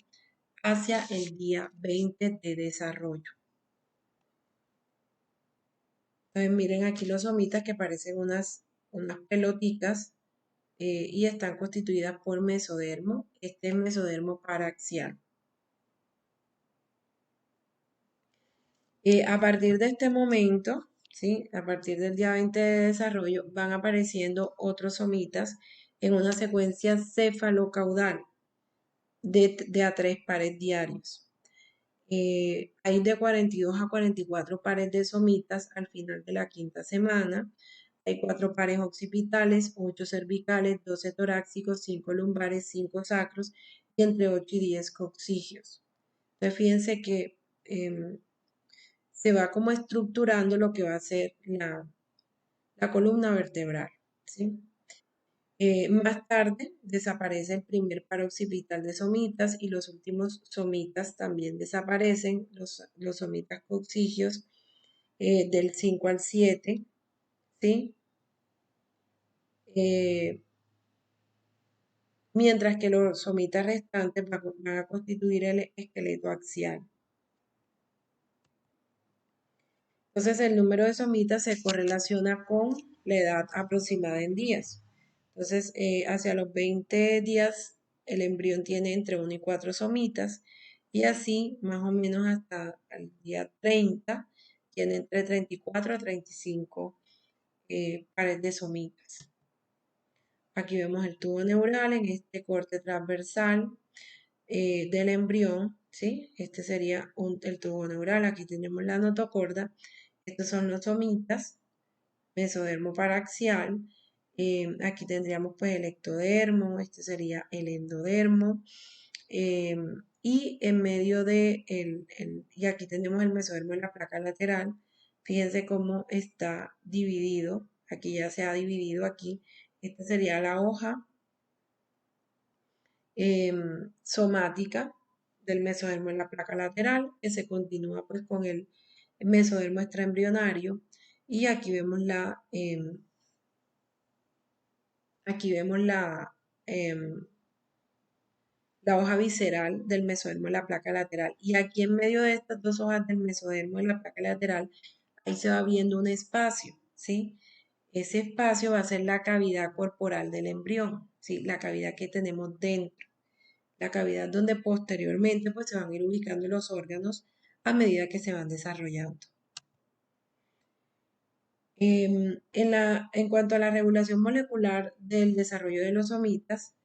hacia el día 20 de desarrollo. Entonces miren aquí los somitas que parecen unas pelotitas y están constituidas por mesodermo. Este es mesodermo paraxial. A partir de este momento, ¿sí? A partir del día 20 de desarrollo, van apareciendo otros somitas en una secuencia cefalocaudal de a 3 pares diarios. Hay de 42 a 44 pares de somitas al final de la quinta semana. Hay 4 pares occipitales, 8 cervicales, 12 torácicos, 5 lumbares, 5 sacros y entre 8 y 10 coccigios. Entonces fíjense que se va como estructurando lo que va a ser la columna vertebral, ¿sí? Más tarde desaparece el primer par occipital de somitas y los últimos somitas también desaparecen, los somitas coccigios del 5 al 7, ¿sí? Eh, mientras que los somitas restantes van a constituir el esqueleto axial. Entonces el número de somitas se correlaciona con la edad aproximada en días. Entonces hacia los 20 días el embrión tiene entre 1 y 4 somitas y así más o menos hasta el día 30 tiene entre 34 a 35 pares de somitas. Aquí vemos el tubo neural en este corte transversal del embrión, ¿sí? Este sería el tubo neural. Aquí tenemos la notocorda. Estos son los somitas, mesodermo paraxial. Aquí tendríamos pues el ectodermo, este sería el endodermo. Y en medio de y aquí tenemos el mesodermo en la placa lateral. Fíjense cómo está dividido. Aquí ya se ha dividido aquí. Esta sería la hoja somática del mesodermo en la placa lateral, que se continúa pues con el mesodermo extraembrionario. Y aquí vemos la hoja visceral del mesodermo en la placa lateral. Y aquí en medio de estas dos hojas del mesodermo en la placa lateral, ahí se va viendo un espacio, ¿sí? Ese espacio va a ser la cavidad corporal del embrión, ¿sí? La cavidad que tenemos dentro. La cavidad donde posteriormente pues, se van a ir ubicando los órganos a medida que se van desarrollando. En cuanto a la regulación molecular del desarrollo de los somitas,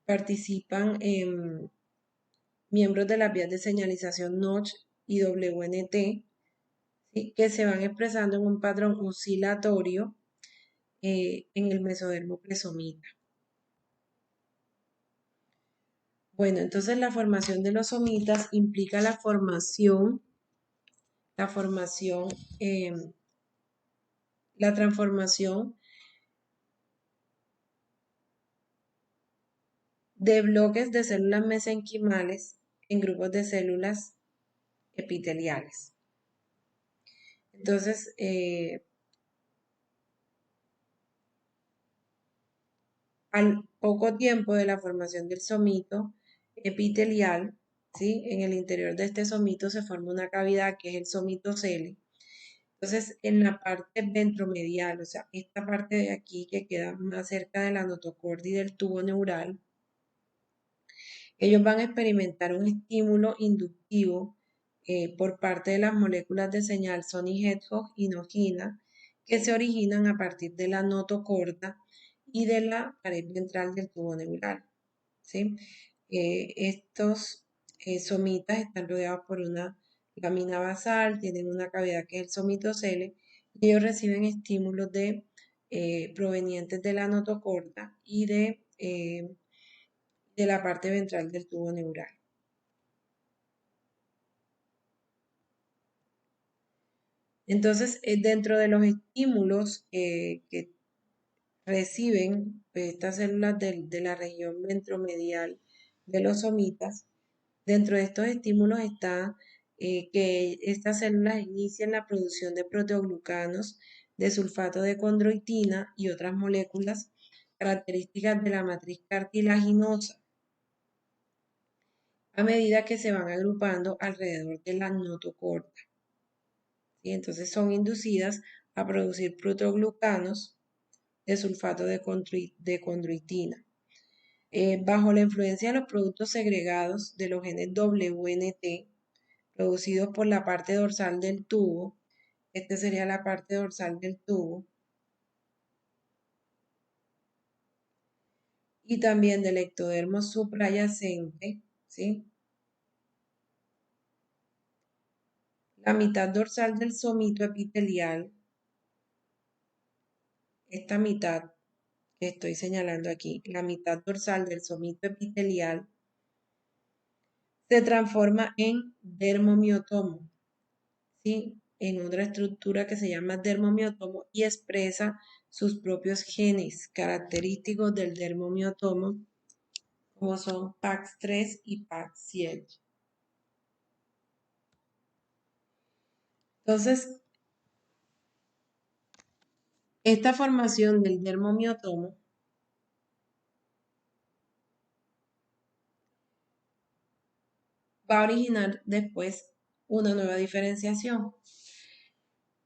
participan miembros de las vías de señalización Notch y WNT, ¿sí? Que se van expresando en un patrón oscilatorio en el mesodermo presomita. Bueno, entonces la formación de los somitas implica la formación, la transformación de bloques de células mesenquimales en grupos de células epiteliales. Entonces, al poco tiempo de la formación del somito epitelial, ¿sí? En el interior de este somito se forma una cavidad que es el somitocele. Entonces, en la parte ventromedial, o sea, esta parte de aquí que queda más cerca de la notocorda y del tubo neural, ellos van a experimentar un estímulo inductivo por parte de las moléculas de señal Sony Hedgehog y Nogina que se originan a partir de la notocorda y de la pared ventral del tubo neural, ¿sí? Estos somitas están rodeados por una lámina basal, tienen una cavidad que es el somitocele y ellos reciben estímulos provenientes de la notocorda y de la parte ventral del tubo neural. Entonces, dentro de los estímulos que reciben estas células de la región ventromedial de los somitas, dentro de estos estímulos está que estas células inician la producción de proteoglucanos, de sulfato de condroitina y otras moléculas características de la matriz cartilaginosa a medida que se van agrupando alrededor de la notocorda. ¿Sí? Entonces son inducidas a producir proteoglucanos de sulfato de condroitina. Bajo la influencia de los productos segregados de los genes WNT, producidos por la parte dorsal del tubo, esta sería la parte dorsal del tubo, y también del ectodermo suprayacente, ¿sí? La mitad dorsal del somito epitelial, esta mitad que estoy señalando aquí, la mitad dorsal del somito epitelial, se transforma en dermomiotomo, ¿sí? En otra estructura que se llama dermomiotomo y expresa sus propios genes característicos del dermomiotomo, como son PAX3 y PAX7. Entonces, esta formación del dermomiotomo va a originar después una nueva diferenciación.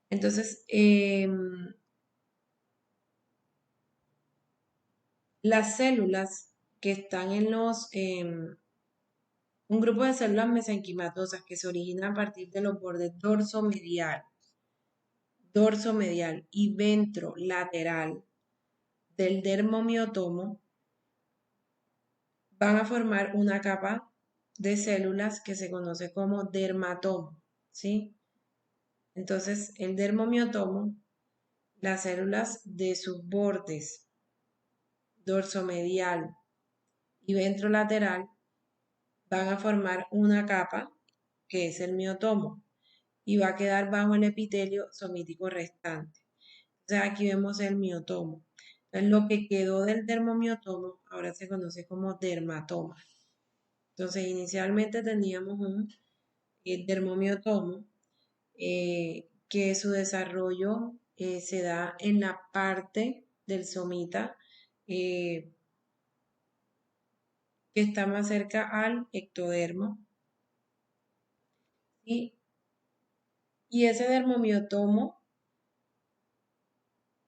Entonces, las células que están en un grupo de células mesenquimatosas que se origina a partir de los bordes dorso medial y ventrolateral del dermomiotomo, van a formar una capa de células que se conoce como dermatomo, ¿sí? Entonces, el dermomiotomo, las células de sus bordes dorsomedial y ventrolateral van a formar una capa que es el miotomo y va a quedar bajo el epitelio somítico restante. Entonces, aquí vemos el miotomo. Entonces, lo que quedó del dermomiotomo ahora se conoce como dermatoma. Entonces, inicialmente teníamos un dermomiotomo que su desarrollo se da en la parte del somita eh, que está más cerca al ectodermo. Y, y ese dermomiotomo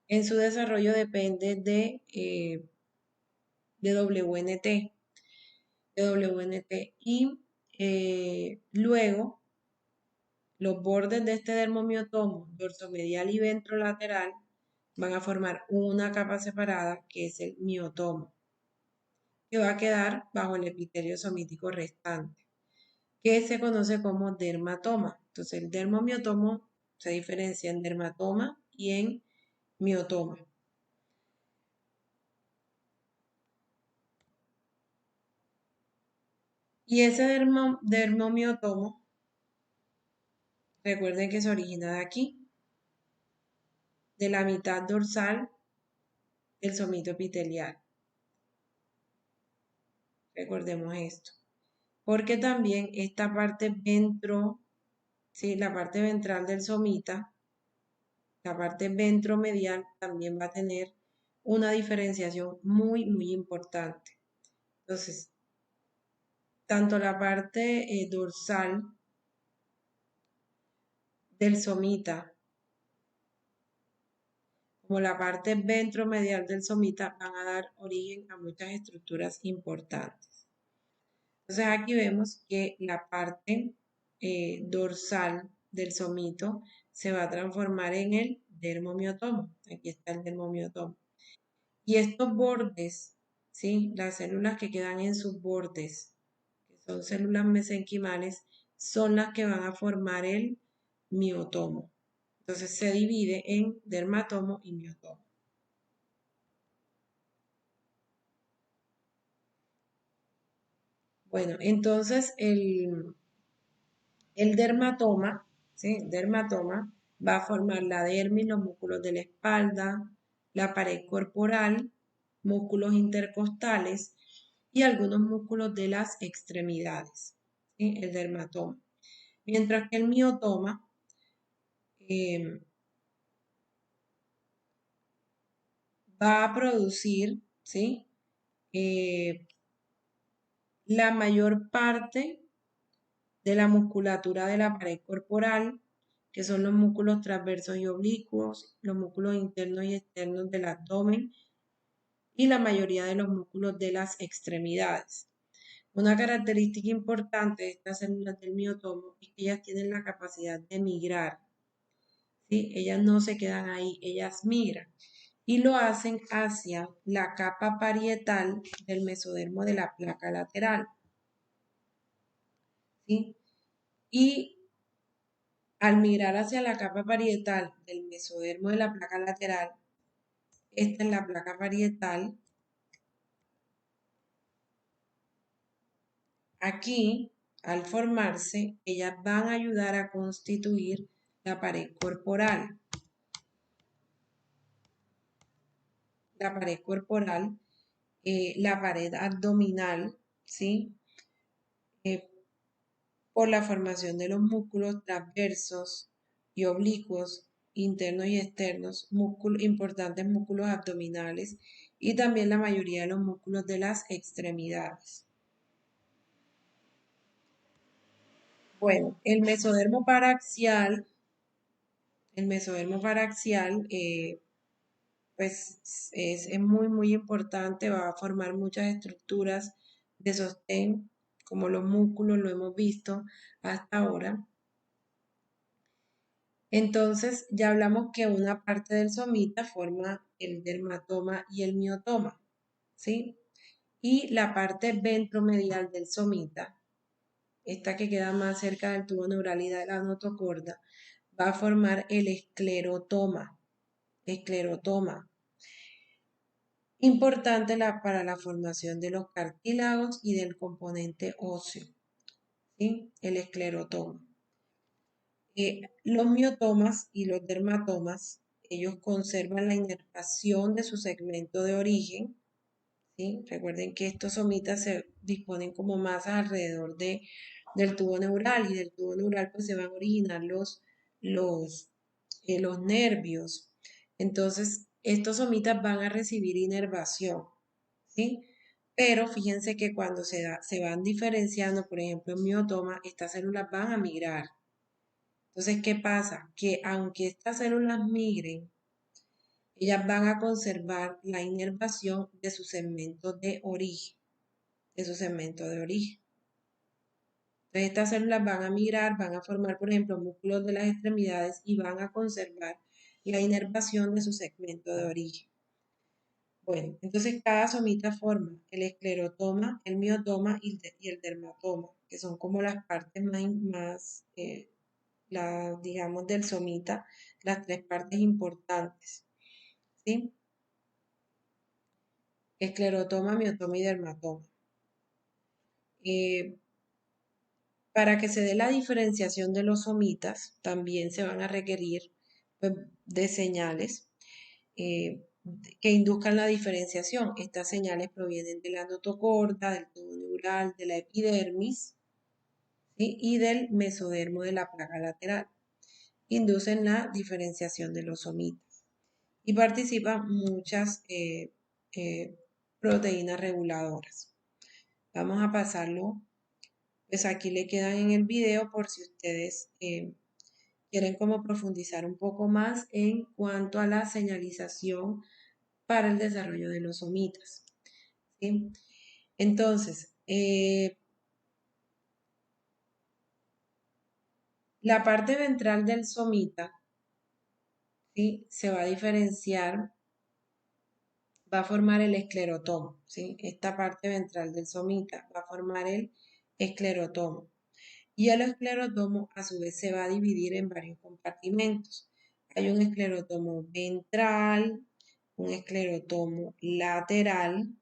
en su desarrollo depende de WNT. Y luego los bordes de este dermomiotomo dorsomedial y ventrolateral van a formar una capa separada que es el miotomo, que va a quedar bajo el epitelio somítico restante, que se conoce como dermatoma. Entonces el dermomiotomo se diferencia en dermatoma y en miotoma. Y ese dermomiotomo, recuerden que se origina de aquí, de la mitad dorsal del somito epitelial. Recordemos esto. Porque también esta parte ¿sí? La parte ventral del somita, la parte ventromedial también va a tener una diferenciación muy, muy importante. Entonces, tanto la parte dorsal del somita como la parte ventromedial del somita van a dar origen a muchas estructuras importantes. Entonces aquí vemos que la parte dorsal del somito se va a transformar en el dermomiotomo. Aquí está el dermomiotomo. Y estos bordes, ¿sí? Las células que quedan en sus bordes, que son células mesenquimales, son las que van a formar el miotomo. Entonces se divide en dermatomo y miotomo. Bueno, entonces el dermatoma, ¿sí? Dermatoma va a formar la dermis, los músculos de la espalda, la pared corporal, músculos intercostales y algunos músculos de las extremidades, ¿sí? El dermatoma. Mientras que el miotoma va a producir, ¿sí? La mayor parte de la musculatura de la pared corporal, que son los músculos transversos y oblicuos, los músculos internos y externos del abdomen y la mayoría de los músculos de las extremidades. Una característica importante de estas células del miotomo es que ellas tienen la capacidad de migrar, ¿sí? Ellas no se quedan ahí, ellas migran y lo hacen hacia la capa parietal del mesodermo de la placa lateral, ¿sí? Y Al migrar hacia la capa parietal del mesodermo de la placa lateral, esta es la placa parietal. Aquí, al formarse, ellas van a ayudar a constituir la pared corporal. La pared corporal, la pared abdominal, ¿sí? Por la formación de los músculos transversos y oblicuos, internos y externos, importantes músculos abdominales y también la mayoría de los músculos de las extremidades. Bueno, el mesodermo paraxial, pues es muy importante, va a formar muchas estructuras de sostén, como los músculos, lo hemos visto hasta ahora. Entonces, ya hablamos que una parte del somita forma el dermatoma y el miotoma, ¿sí? Y la parte ventromedial del somita, esta que queda más cerca del tubo neural y de la notocorda, va a formar el esclerotoma. Esclerotoma. Importante para la formación de los cartílagos y del componente óseo, ¿sí? El esclerotoma. Los miotomas y los dermatomas, ellos conservan la inervación de su segmento de origen, ¿sí? Recuerden que estos somitas se disponen como masas alrededor del tubo neural y del tubo neural pues se van a originar los nervios. Entonces, estos somitas van a recibir inervación, ¿sí? Pero fíjense que cuando se van diferenciando, por ejemplo, en miotoma, estas células van a migrar. Entonces, ¿qué pasa? Que aunque estas células migren, ellas van a conservar la inervación de su segmento de origen, de su segmento de origen. Entonces, estas células van a migrar, van a formar, por ejemplo, músculos de las extremidades y van a conservar la inervación de su segmento de origen. Bueno, entonces cada somita forma el esclerotoma, el miotoma y el dermatoma, que son como las partes más digamos, del somita, las tres partes importantes, ¿sí? Esclerotoma, miotoma y dermatoma. Para que se dé la diferenciación de los somitas, también se van a requerir pues, de señales que induzcan la diferenciación. Estas señales provienen de la notocorda, del tubo neural, de la epidermis, ¿sí? Y del mesodermo de la placa lateral. Inducen la diferenciación de los somitas. Y participan muchas proteínas reguladoras. Vamos a pasarlo, pues aquí le quedan en el video por si ustedes quieren como profundizar un poco más en cuanto a la señalización para el desarrollo de los somitas, ¿sí? Entonces, la parte ventral del somita, ¿sí? Se va a diferenciar, va a formar el esclerotoma, ¿sí? Esta parte ventral del somita va a formar el esclerotoma. Y el esclerotomo a su vez se va a dividir en varios compartimentos. Hay un esclerotomo ventral, un esclerotomo lateral,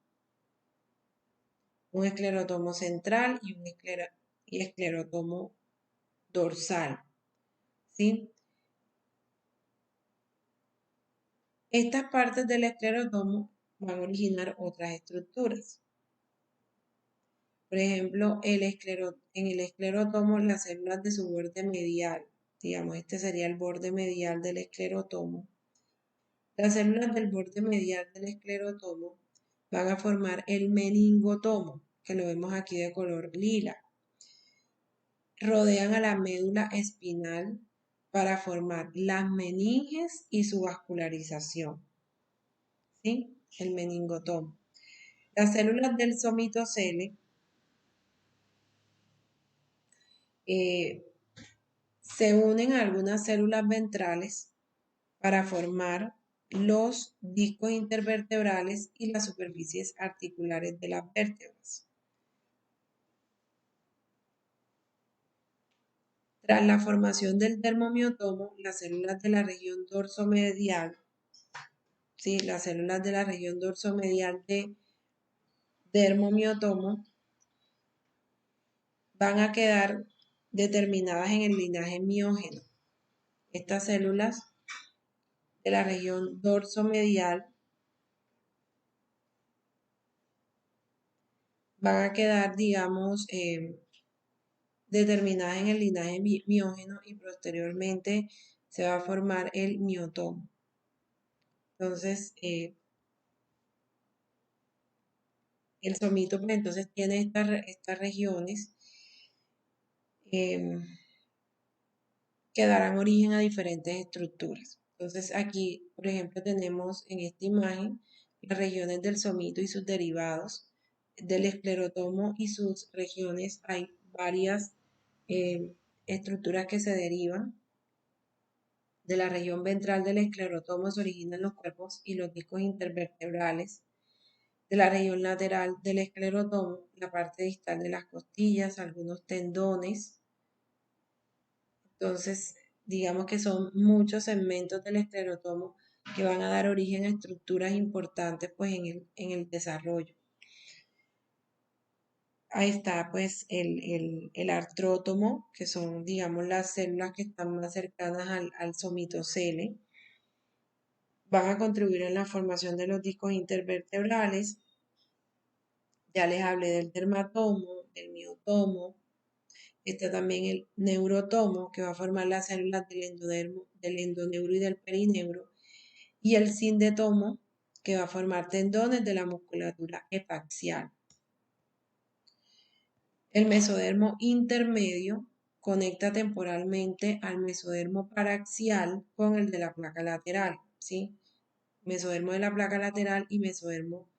un esclerotomo central y un esclerotomo dorsal, ¿sí? Estas partes del esclerotomo van a originar otras estructuras. Por ejemplo, en el esclerotomo, las células de su borde medial, digamos, este sería el borde medial del esclerotomo. Las células del borde medial del esclerotomo van a formar el meningotomo, que lo vemos aquí de color lila. Rodean a la médula espinal para formar las meninges y su vascularización, ¿sí? El meningotomo. Las células del somitocele se unen a algunas células ventrales para formar los discos intervertebrales y las superficies articulares de las vértebras. Tras la formación del dermomiotomo, las células de la región dorsomedial, ¿sí? Las células de la región dorsomedial de dermomiotomo van a quedar determinadas en el linaje miógeno. Estas células de la región dorsomedial van a quedar, digamos, determinadas en el linaje miógeno y posteriormente se va a formar el miotomo. Entonces, el somito pues, entonces tiene estas regiones que darán origen a diferentes estructuras. Entonces aquí, por ejemplo, tenemos en esta imagen las regiones del somito y sus derivados, del esclerotomo y sus regiones. Hay varias estructuras que se derivan. De la región ventral del esclerotomo se originan los cuerpos y los discos intervertebrales. De la región lateral del esclerotomo, la parte distal de las costillas, algunos tendones. Entonces, digamos que son muchos segmentos del esclerotomo que van a dar origen a estructuras importantes pues, en el desarrollo. Ahí está pues el artrótomo, que son, digamos, las células que están más cercanas al somitocele. Van a contribuir en la formación de los discos intervertebrales. Ya les hablé del dermatomo, del miotomo. Está también el neurotomo, que va a formar las células del endodermo, del endoneuro y del perineuro. Y el sindetomo, que va a formar tendones de la musculatura epaxial. El mesodermo intermedio conecta temporalmente al mesodermo paraxial con el de la placa lateral, ¿sí? Mesodermo de la placa lateral y mesodermo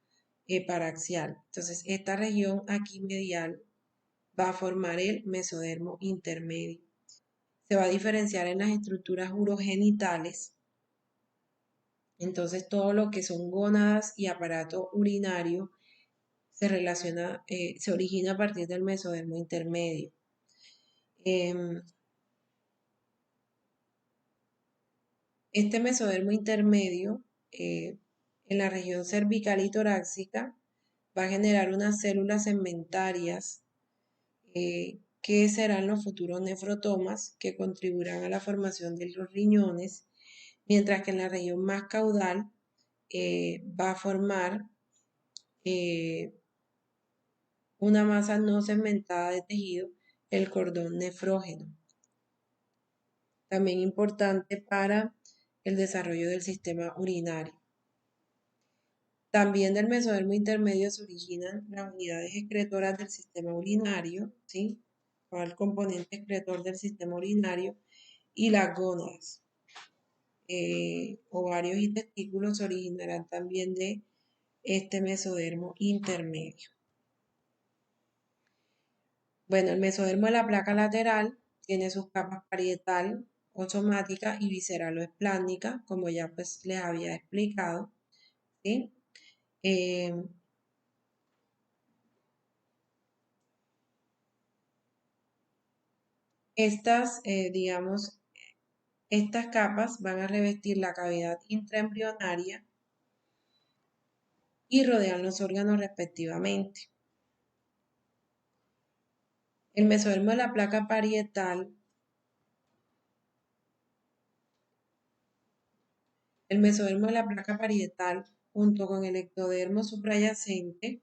paraxial. Entonces, esta región aquí medial va a formar el mesodermo intermedio. Se va a diferenciar en las estructuras urogenitales. Entonces, todo lo que son gónadas y aparato urinario se relaciona, se origina a partir del mesodermo intermedio. Este mesodermo intermedio en la región cervical y torácica va a generar unas células segmentarias que serán los futuros nefrotomas que contribuirán a la formación de los riñones, mientras que en la región más caudal va a formar una masa no segmentada de tejido, el cordón nefrógeno. También importante para el desarrollo del sistema urinario. También del mesodermo intermedio se originan las unidades excretoras del sistema urinario, ¿sí? El componente excretor del sistema urinario y las gónadas. Ovarios y testículos se originarán también de este mesodermo intermedio. Bueno, el mesodermo de la placa lateral tiene sus capas parietal o somática y visceral o esplásmica, como ya pues les había explicado, ¿sí? Digamos, estas capas van a revestir la cavidad intraembrionaria y rodean los órganos respectivamente. El mesodermo de la placa parietal, junto con el ectodermo suprayacente,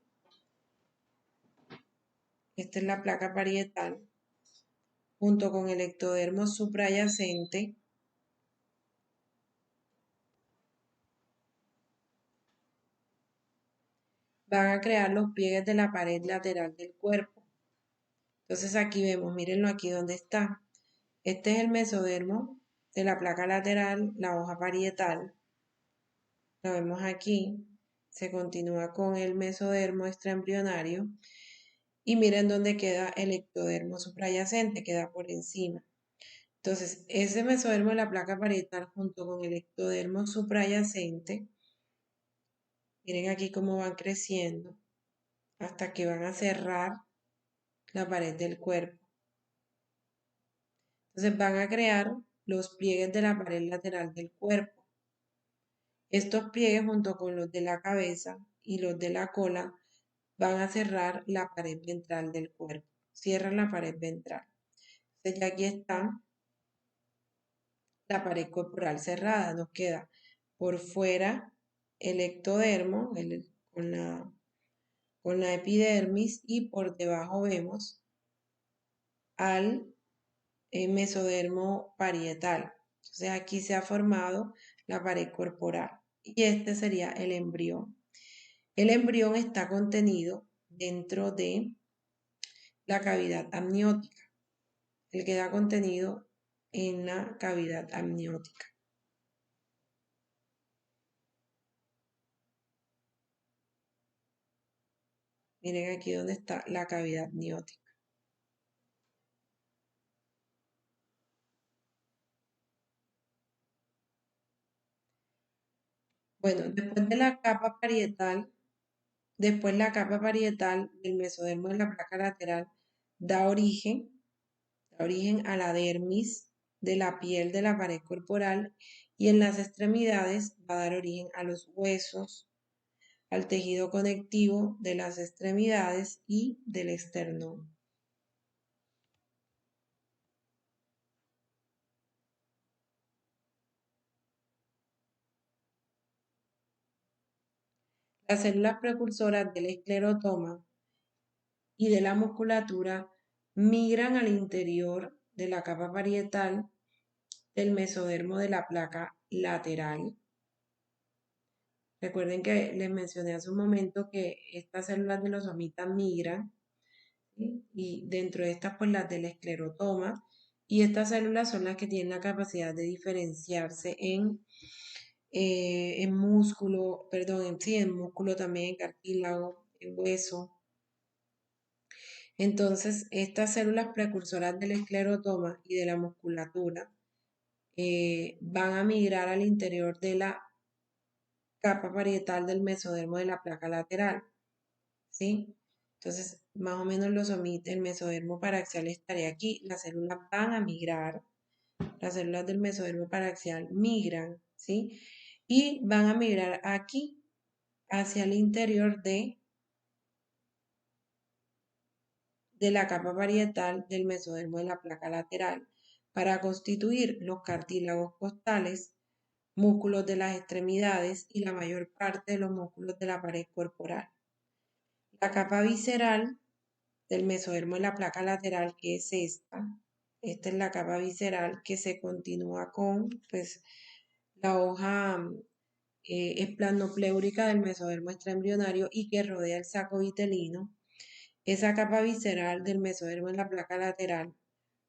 esta es la placa parietal, junto con el ectodermo suprayacente, van a crear los pliegues de la pared lateral del cuerpo. Entonces aquí vemos, mírenlo aquí donde está. Este es el mesodermo de la placa lateral, la hoja parietal. Lo vemos aquí. Se continúa con el mesodermo extraembrionario. Y miren dónde queda el ectodermo suprayacente, queda por encima. Entonces, ese mesodermo de la placa parietal junto con el ectodermo suprayacente, miren aquí cómo van creciendo hasta que van a cerrar la pared del cuerpo. Entonces van a crear los pliegues de la pared lateral del cuerpo. Estos pliegues junto con los de la cabeza y los de la cola van a cerrar la pared ventral del cuerpo. Cierran la pared ventral. Entonces ya aquí está la pared corporal cerrada. Nos queda por fuera el ectodermo con la epidermis y por debajo vemos al mesodermo parietal. Entonces aquí se ha formado la pared corporal y este sería el embrión. El embrión está contenido dentro de la cavidad amniótica. El queda contenido en la cavidad amniótica. Miren aquí donde está la cavidad amniótica. Bueno, después de la capa parietal, después la capa parietal del mesodermo de la placa lateral da origen a la dermis de la piel de la pared corporal y en las extremidades va a dar origen a los huesos, al tejido conectivo de las extremidades y del esternón. Las células precursoras del esclerotoma y de la musculatura migran al interior de la capa parietal del mesodermo de la placa lateral. Recuerden que les mencioné hace un momento que estas células de los somitas migran, ¿sí? Y dentro de estas pues las del esclerotoma, y estas células son las que tienen la capacidad de diferenciarse en músculo, perdón, sí, en músculo también, en cartílago, en hueso. Entonces, estas células precursoras del esclerotoma y de la musculatura van a migrar al interior de la capa parietal del mesodermo de la placa lateral, ¿sí? Entonces, más o menos el mesodermo paraxial estaría aquí, las células van a migrar, las células del mesodermo paraxial migran, ¿sí? Y van a migrar aquí, hacia el interior de la capa parietal del mesodermo de la placa lateral para constituir los cartílagos costales, músculos de las extremidades y la mayor parte de los músculos de la pared corporal. La capa visceral del mesodermo de la placa lateral, que es esta es la capa visceral que se continúa con pues, la hoja esplanopleúrica del mesodermo extraembrionario y que rodea el saco vitelino. Esa capa visceral del mesodermo en la placa lateral,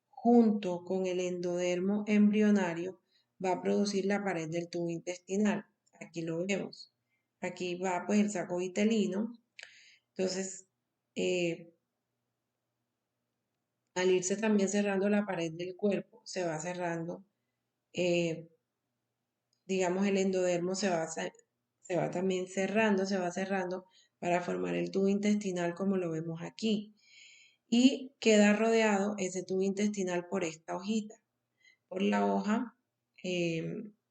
junto con el endodermo embrionario, va a producir la pared del tubo intestinal. Aquí lo vemos. Aquí va pues el saco vitelino. Entonces, al irse también cerrando la pared del cuerpo, se va cerrando, digamos, el endodermo se va también cerrando, se va cerrando para formar el tubo intestinal como lo vemos aquí. Y queda rodeado ese tubo intestinal por esta hojita, por la hoja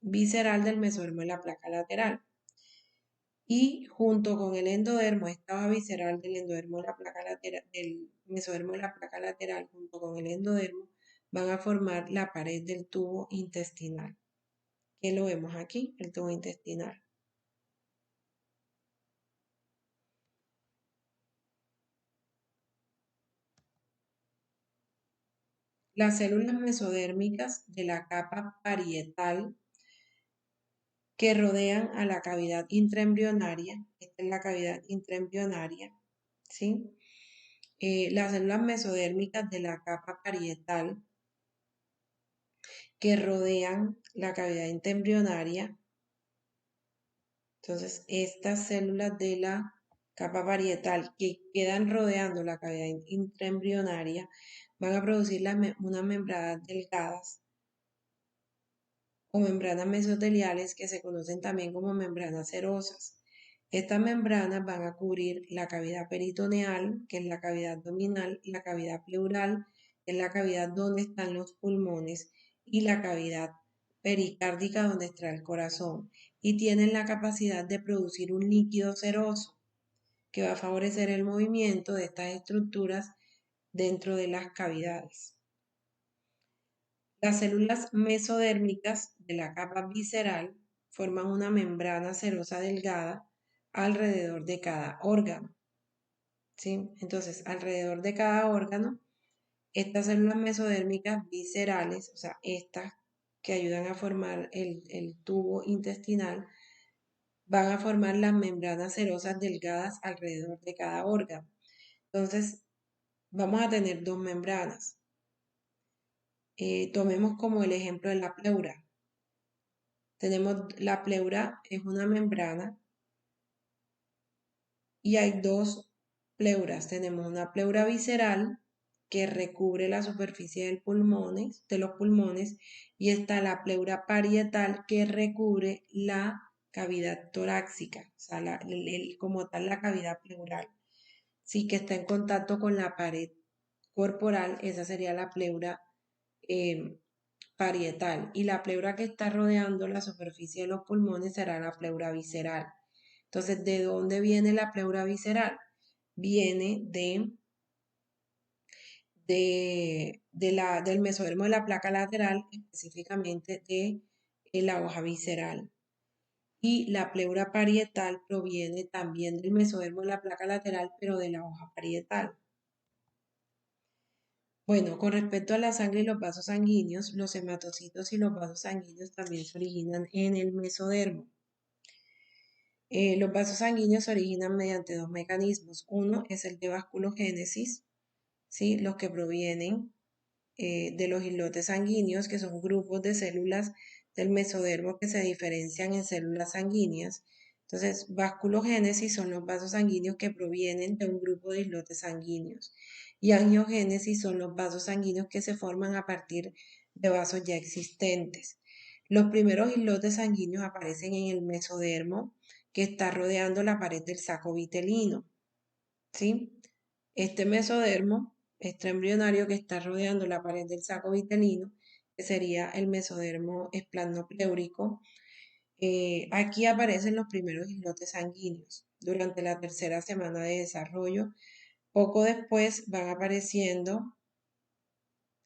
visceral del mesodermo de la placa lateral. Y junto con el endodermo, esta hoja visceral del endodermo de la placa lateral, del mesodermo de la placa lateral, junto con el endodermo, van a formar la pared del tubo intestinal, que lo vemos aquí, el tubo intestinal. Las células mesodérmicas de la capa parietal que rodean a la cavidad intraembrionaria, esta es la cavidad intraembrionaria, ¿sí? Las células mesodérmicas de la capa parietal que rodean la cavidad intraembrionaria. Entonces, estas células de la capa parietal que quedan rodeando la cavidad intraembrionaria van a producir unas membranas delgadas o membranas mesoteliales que se conocen también como membranas serosas. Estas membranas van a cubrir la cavidad peritoneal, que es la cavidad abdominal, la cavidad pleural, que es la cavidad donde están los pulmones, y la cavidad pericárdica donde está el corazón, y tienen la capacidad de producir un líquido seroso que va a favorecer el movimiento de estas estructuras dentro de las cavidades. Las células mesodérmicas de la capa visceral forman una membrana serosa delgada alrededor de cada órgano. ¿Sí? Entonces, alrededor de cada órgano, estas células mesodérmicas viscerales, o sea, estas que ayudan a formar el tubo intestinal, van a formar las membranas serosas delgadas alrededor de cada órgano. Entonces, vamos a tener dos membranas. Tomemos como el ejemplo de la pleura. Tenemos la pleura, es una membrana, y hay dos pleuras. Tenemos una pleura visceral que recubre la superficie de los pulmones, y está la pleura parietal que recubre la cavidad torácica, o sea, como tal la cavidad pleural. Sí, que está en contacto con la pared corporal, esa sería la pleura eh, parietal, y la pleura que está rodeando la superficie de los pulmones será la pleura visceral. Entonces, ¿de dónde viene la pleura visceral? Viene del mesodermo de la placa lateral, específicamente de la hoja visceral. Y la pleura parietal proviene también del mesodermo de la placa lateral, pero de la hoja parietal. Bueno, con respecto a la sangre y los vasos sanguíneos, los hematocitos y los vasos sanguíneos también se originan en el mesodermo. Los vasos sanguíneos se originan mediante dos mecanismos. Uno es el de vasculogénesis, ¿sí? Los que provienen de los islotes sanguíneos, que son grupos de células del mesodermo que se diferencian en células sanguíneas. Entonces, vasculogénesis son los vasos sanguíneos que provienen de un grupo de islotes sanguíneos. Y angiogénesis son los vasos sanguíneos que se forman a partir de vasos ya existentes. Los primeros islotes sanguíneos aparecen en el mesodermo, que está rodeando la pared del saco vitelino, ¿sí? Este mesodermo extraembrionario que está rodeando la pared del saco vitelino, que sería el mesodermo esplanopleúrico, aquí aparecen los primeros islotes sanguíneos durante la tercera semana de desarrollo. Poco después van apareciendo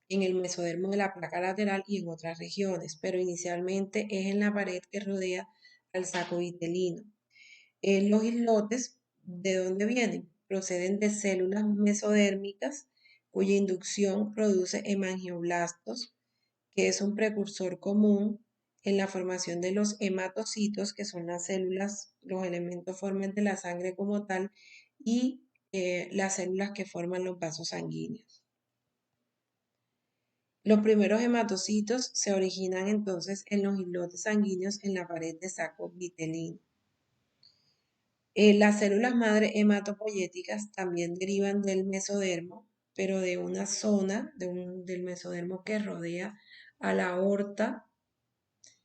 en el mesodermo de la placa lateral y en otras regiones, pero inicialmente es en la pared que rodea al saco vitelino. Los islotes, ¿de dónde vienen? Proceden de células mesodérmicas cuya inducción produce hemangioblastos, que es un precursor común en la formación de los hematocitos, que son las células, los elementos formes de la sangre como tal, y las células que forman los vasos sanguíneos. Los primeros hematocitos se originan entonces en los islotes sanguíneos en la pared de saco vitelino. Las células madre hematopoyéticas también derivan del mesodermo, pero de una zona del mesodermo que rodea a la aorta,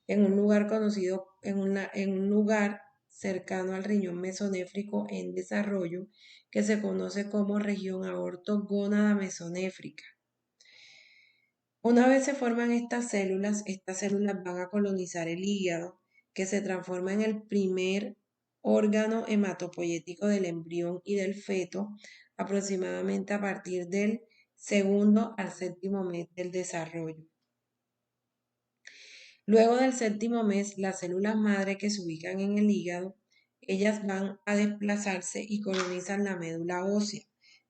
en un lugar conocido, en un lugar cercano al riñón mesonéfrico en desarrollo, que se conoce como región aortogónada mesonéfrica. Una vez se forman estas células van a colonizar el hígado, que se transforma en el primer órgano hematopoyético del embrión y del feto, aproximadamente a partir del segundo al séptimo mes del desarrollo. Luego del séptimo mes, las células madre que se ubican en el hígado, ellas van a desplazarse y colonizan la médula ósea,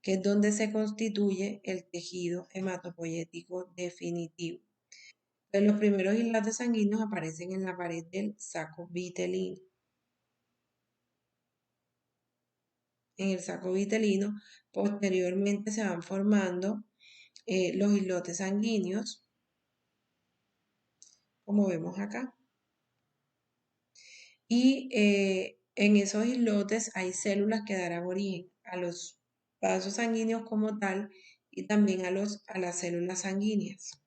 que es donde se constituye el tejido hematopoyético definitivo. Los primeros islotes sanguíneos aparecen en la pared del saco vitelino. En el saco vitelino, posteriormente se van formando los islotes sanguíneos, como vemos acá. Y en esos islotes hay células que darán origen a los vasos sanguíneos como tal, y también a las células sanguíneas.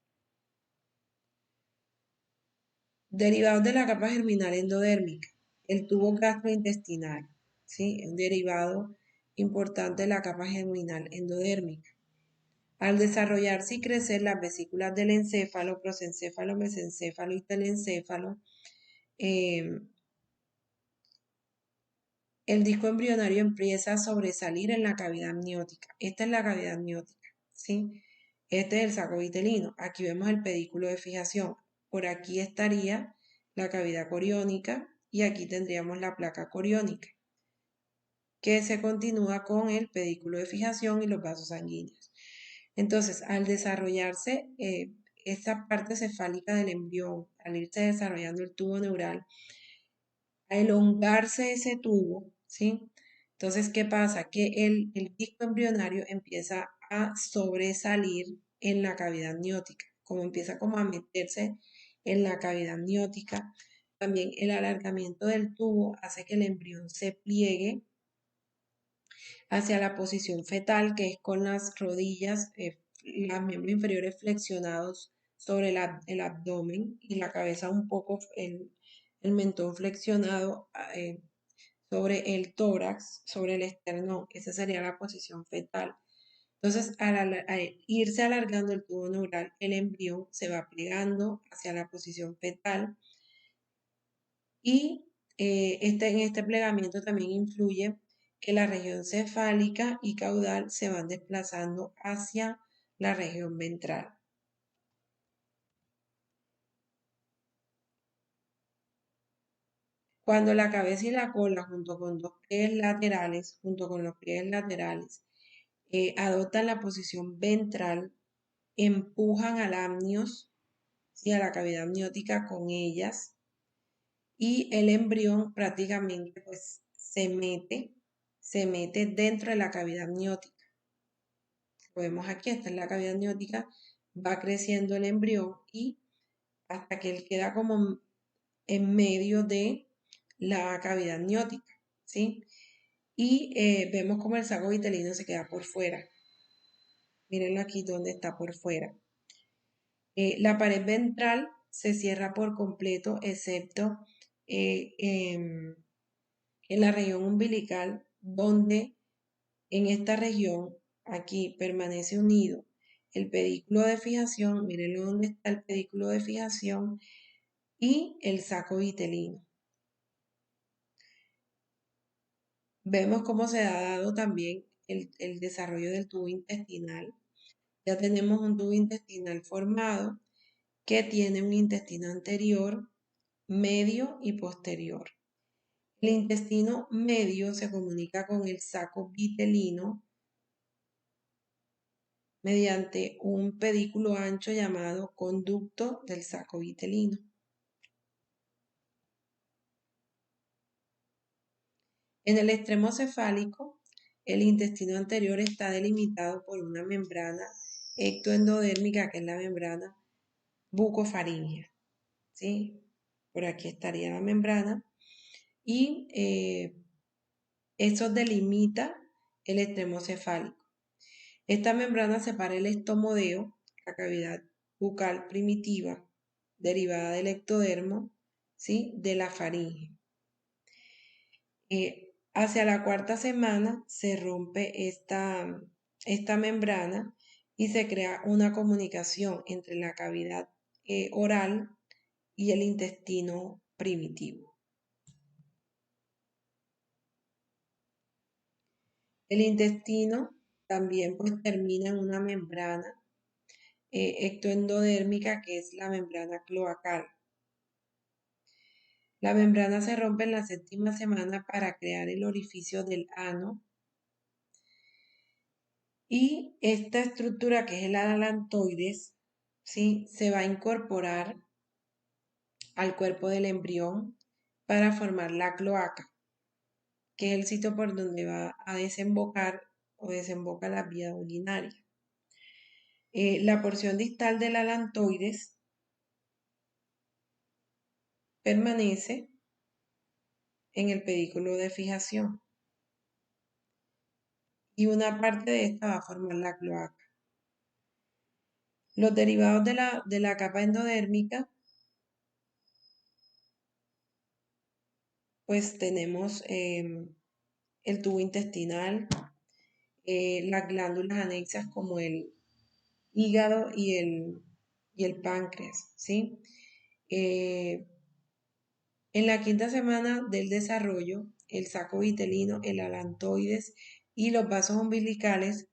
Derivados de la capa germinal endodérmica, el tubo gastrointestinal, ¿sí? Un derivado importante de la capa germinal endodérmica. Al desarrollarse y crecer las vesículas del encéfalo, prosencéfalo, mesencéfalo y telencéfalo, eh, el disco embrionario empieza a sobresalir en la cavidad amniótica. Esta es la cavidad amniótica, ¿sí? Este es el saco vitelino. Aquí vemos el pedículo de fijación. Por aquí estaría la cavidad coriónica y aquí tendríamos la placa coriónica, que se continúa con el pedículo de fijación y los vasos sanguíneos. Entonces, al desarrollarse esta parte cefálica del embrión, al irse desarrollando el tubo neural, a elongarse ese tubo, ¿sí? Entonces, ¿qué pasa? Que el disco embrionario empieza a sobresalir en la cavidad amniótica, como empieza como a meterse en la cavidad amniótica. También el alargamiento del tubo hace que el embrión se pliegue hacia la posición fetal, que es con las rodillas, los miembros inferiores flexionados sobre el abdomen y la cabeza un poco, el mentón flexionado sobre el tórax, sobre el esternón. Esa sería la posición fetal. Entonces, al irse alargando el tubo neural, el embrión se va plegando hacia la posición fetal y en este plegamiento también influye que la región cefálica y caudal se van desplazando hacia la región ventral. Cuando la cabeza y la cola, junto con dos pliegues laterales, junto con los pliegues laterales, adoptan la posición ventral, empujan al amnios, ¿sí? A la cavidad amniótica con ellas, y el embrión prácticamente pues se mete dentro de la cavidad amniótica. Lo vemos aquí, esta es la cavidad amniótica, va creciendo el embrión y hasta que él queda como en medio de la cavidad amniótica, ¿sí? Y vemos como el saco vitelino se queda por fuera. Mírenlo aquí donde está por fuera. La pared ventral se cierra por completo, excepto en la región umbilical, donde en esta región, aquí permanece unido el pedículo de fijación, mírenlo dónde está el pedículo de fijación y el saco vitelino. Vemos cómo se ha dado también el desarrollo del tubo intestinal. Ya tenemos un tubo intestinal formado que tiene un intestino anterior, medio y posterior. El intestino medio se comunica con el saco vitelino mediante un pedículo ancho llamado conducto del saco vitelino. En el extremo cefálico, el intestino anterior está delimitado por una membrana ectoendodérmica, que es la membrana bucofaríngea, ¿sí? Por aquí estaría la membrana y eso delimita el extremo cefálico. Esta membrana separa el estomodeo, la cavidad bucal primitiva derivada del ectodermo, ¿sí? De la faringe. Hacia la cuarta semana se rompe esta membrana y se crea una comunicación entre la cavidad oral y el intestino primitivo. El intestino también pues termina en una membrana ectoendodérmica, que es la membrana cloacal. La membrana se rompe en la séptima semana para crear el orificio del ano y esta estructura, que es el adelantoides, ¿sí? Se va a incorporar al cuerpo del embrión para formar la cloaca, que es el sitio por donde va a desembocar o desemboca la vía urinaria. La porción distal del adelantoides permanece en el pedículo de fijación y una parte de esta va a formar la cloaca. Los derivados de la capa endodérmica, pues tenemos el tubo intestinal, las glándulas anexas como hígado y el páncreas, ¿sí? Eh, en la quinta semana del desarrollo, el saco vitelino, el alantoides y los vasos umbilicales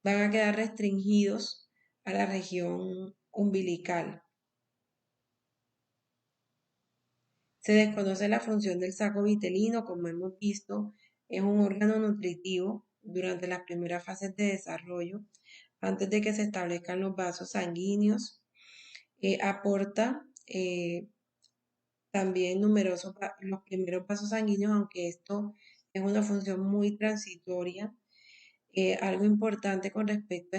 van a quedar restringidos a la región umbilical. Se desconoce la función del saco vitelino, como hemos visto, es un órgano nutritivo durante las primeras fases de desarrollo, antes de que se establezcan los vasos sanguíneos. Aporta también los primeros vasos sanguíneos, aunque esto es una función muy transitoria. Algo importante con respecto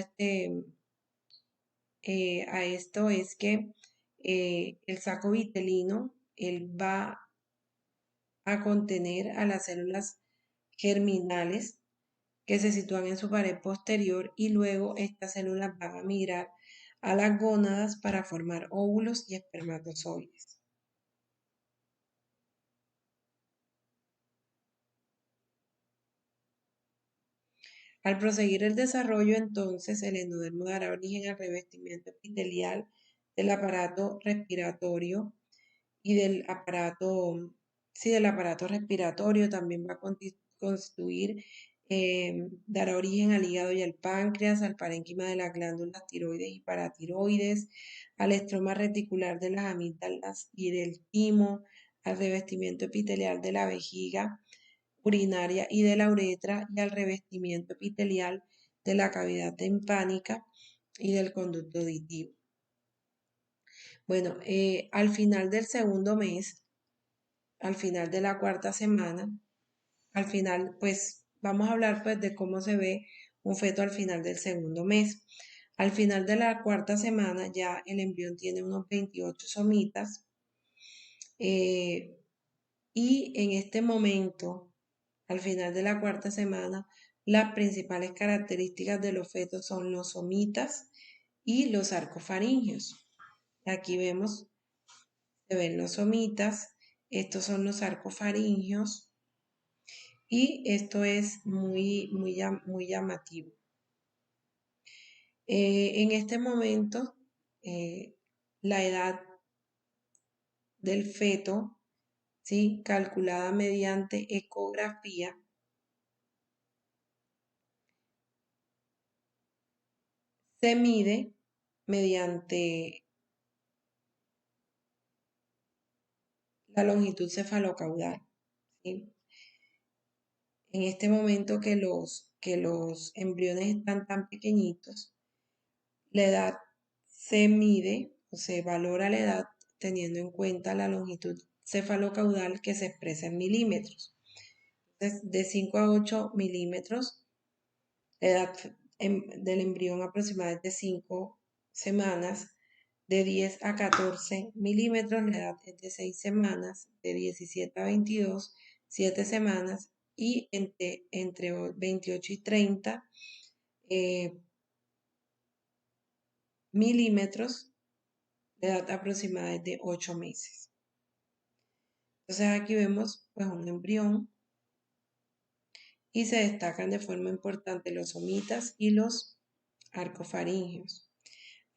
a esto es que el saco vitelino, él va a contener a las células germinales que se sitúan en su pared posterior y luego estas células van a migrar a las gónadas para formar óvulos y espermatozoides. Al proseguir el desarrollo, entonces, el endodermo dará origen al revestimiento epitelial del aparato respiratorio y del aparato respiratorio también va a constituir, dará origen al hígado y al páncreas, al parénquima de las glándulas tiroides y paratiroides, al estroma reticular de las amígdalas y del timo, al revestimiento epitelial de la vejiga urinaria y de la uretra y al revestimiento epitelial de la cavidad timpánica y del conducto auditivo. Bueno, al final del segundo mes, al final de la cuarta semana, al final, pues vamos a hablar pues de cómo se ve un feto al final del segundo mes. Al final de la cuarta semana ya el embrión tiene unos 28 somitas y en este momento, al final de la cuarta semana, las principales características de los fetos son los somitas y los arcofaringios. Aquí vemos, se ven los somitas, estos son los arcofaringios y esto es muy llamativo. En este momento, la edad del feto, ¿sí? Calculada mediante ecografía, se mide mediante la longitud cefalocaudal, ¿sí? En este momento que los embriones están tan pequeñitos, la edad se mide o se valora la edad teniendo en cuenta la longitud cefalocaudal que se expresa en milímetros. Entonces, de 5 a 8 milímetros, la edad del embrión aproximadamente 5 semanas, de 10 a 14 milímetros, la edad es de 6 semanas, de 17 a 22, 7 semanas, y entre 28 y 30 milímetros, la edad aproximada es de 8 meses. Entonces aquí vemos pues un embrión y se destacan de forma importante los somitas y los arcofaringios.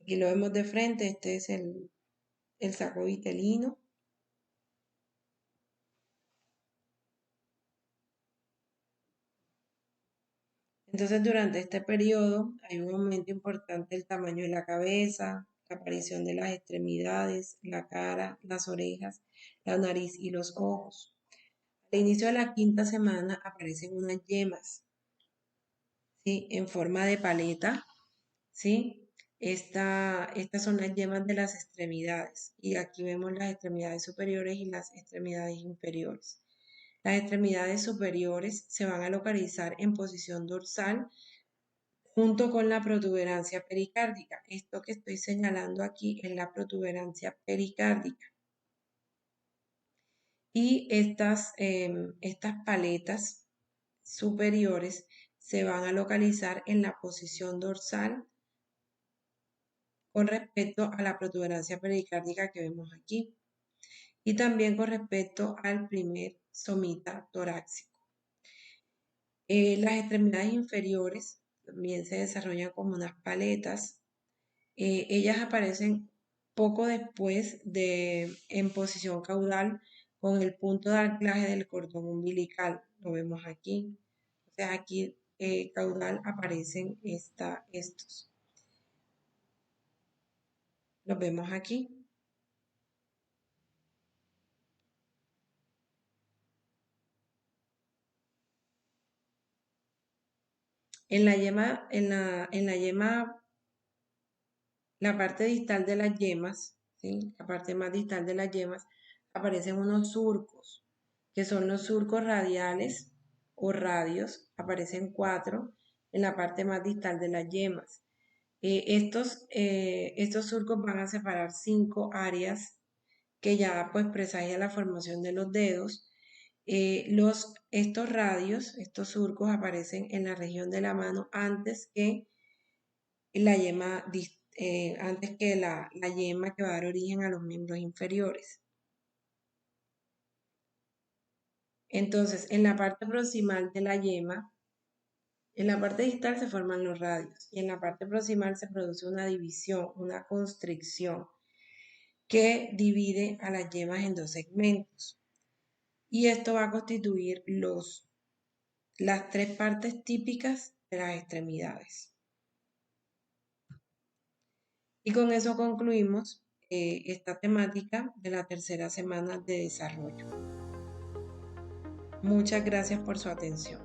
Aquí lo vemos de frente, este es el saco vitelino. Entonces durante este periodo hay un aumento importante del tamaño de la cabeza, la aparición de las extremidades, la cara, las orejas, la nariz y los ojos. Al inicio de la quinta semana aparecen unas yemas, ¿sí? En forma de paleta, ¿sí? Estas son las yemas de las extremidades y aquí vemos las extremidades superiores y las extremidades inferiores. Las extremidades superiores se van a localizar en posición dorsal junto con la protuberancia pericárdica. Esto que estoy señalando aquí es la protuberancia pericárdica. Y estas paletas superiores se van a localizar en la posición dorsal con respecto a la protuberancia pericárdica que vemos aquí y también con respecto al primer somita torácico. Las extremidades inferiores también se desarrollan como unas paletas. Ellas aparecen poco después en posición caudal con el punto de anclaje del cordón umbilical. Lo vemos aquí. O sea, aquí caudal aparecen estos. Los vemos aquí. En la yema, en la yema, la parte distal de las yemas, ¿sí? La parte más distal de las yemas, aparecen unos surcos, que son los surcos radiales o radios, aparecen 4 en la parte más distal de las yemas. Estos surcos van a separar 5 áreas que ya pues presagia la formación de los dedos. Estos radios, estos surcos aparecen en la región de la mano la yema, antes que la yema que va a dar origen a los miembros inferiores. Entonces, en la parte proximal de la yema, en la parte distal se forman los radios y en la parte proximal se produce una división, una constricción que divide a las yemas en dos segmentos. Y esto va a constituir las 3 partes típicas de las extremidades. Y con eso concluimos esta temática de la tercera semana de desarrollo. Muchas gracias por su atención.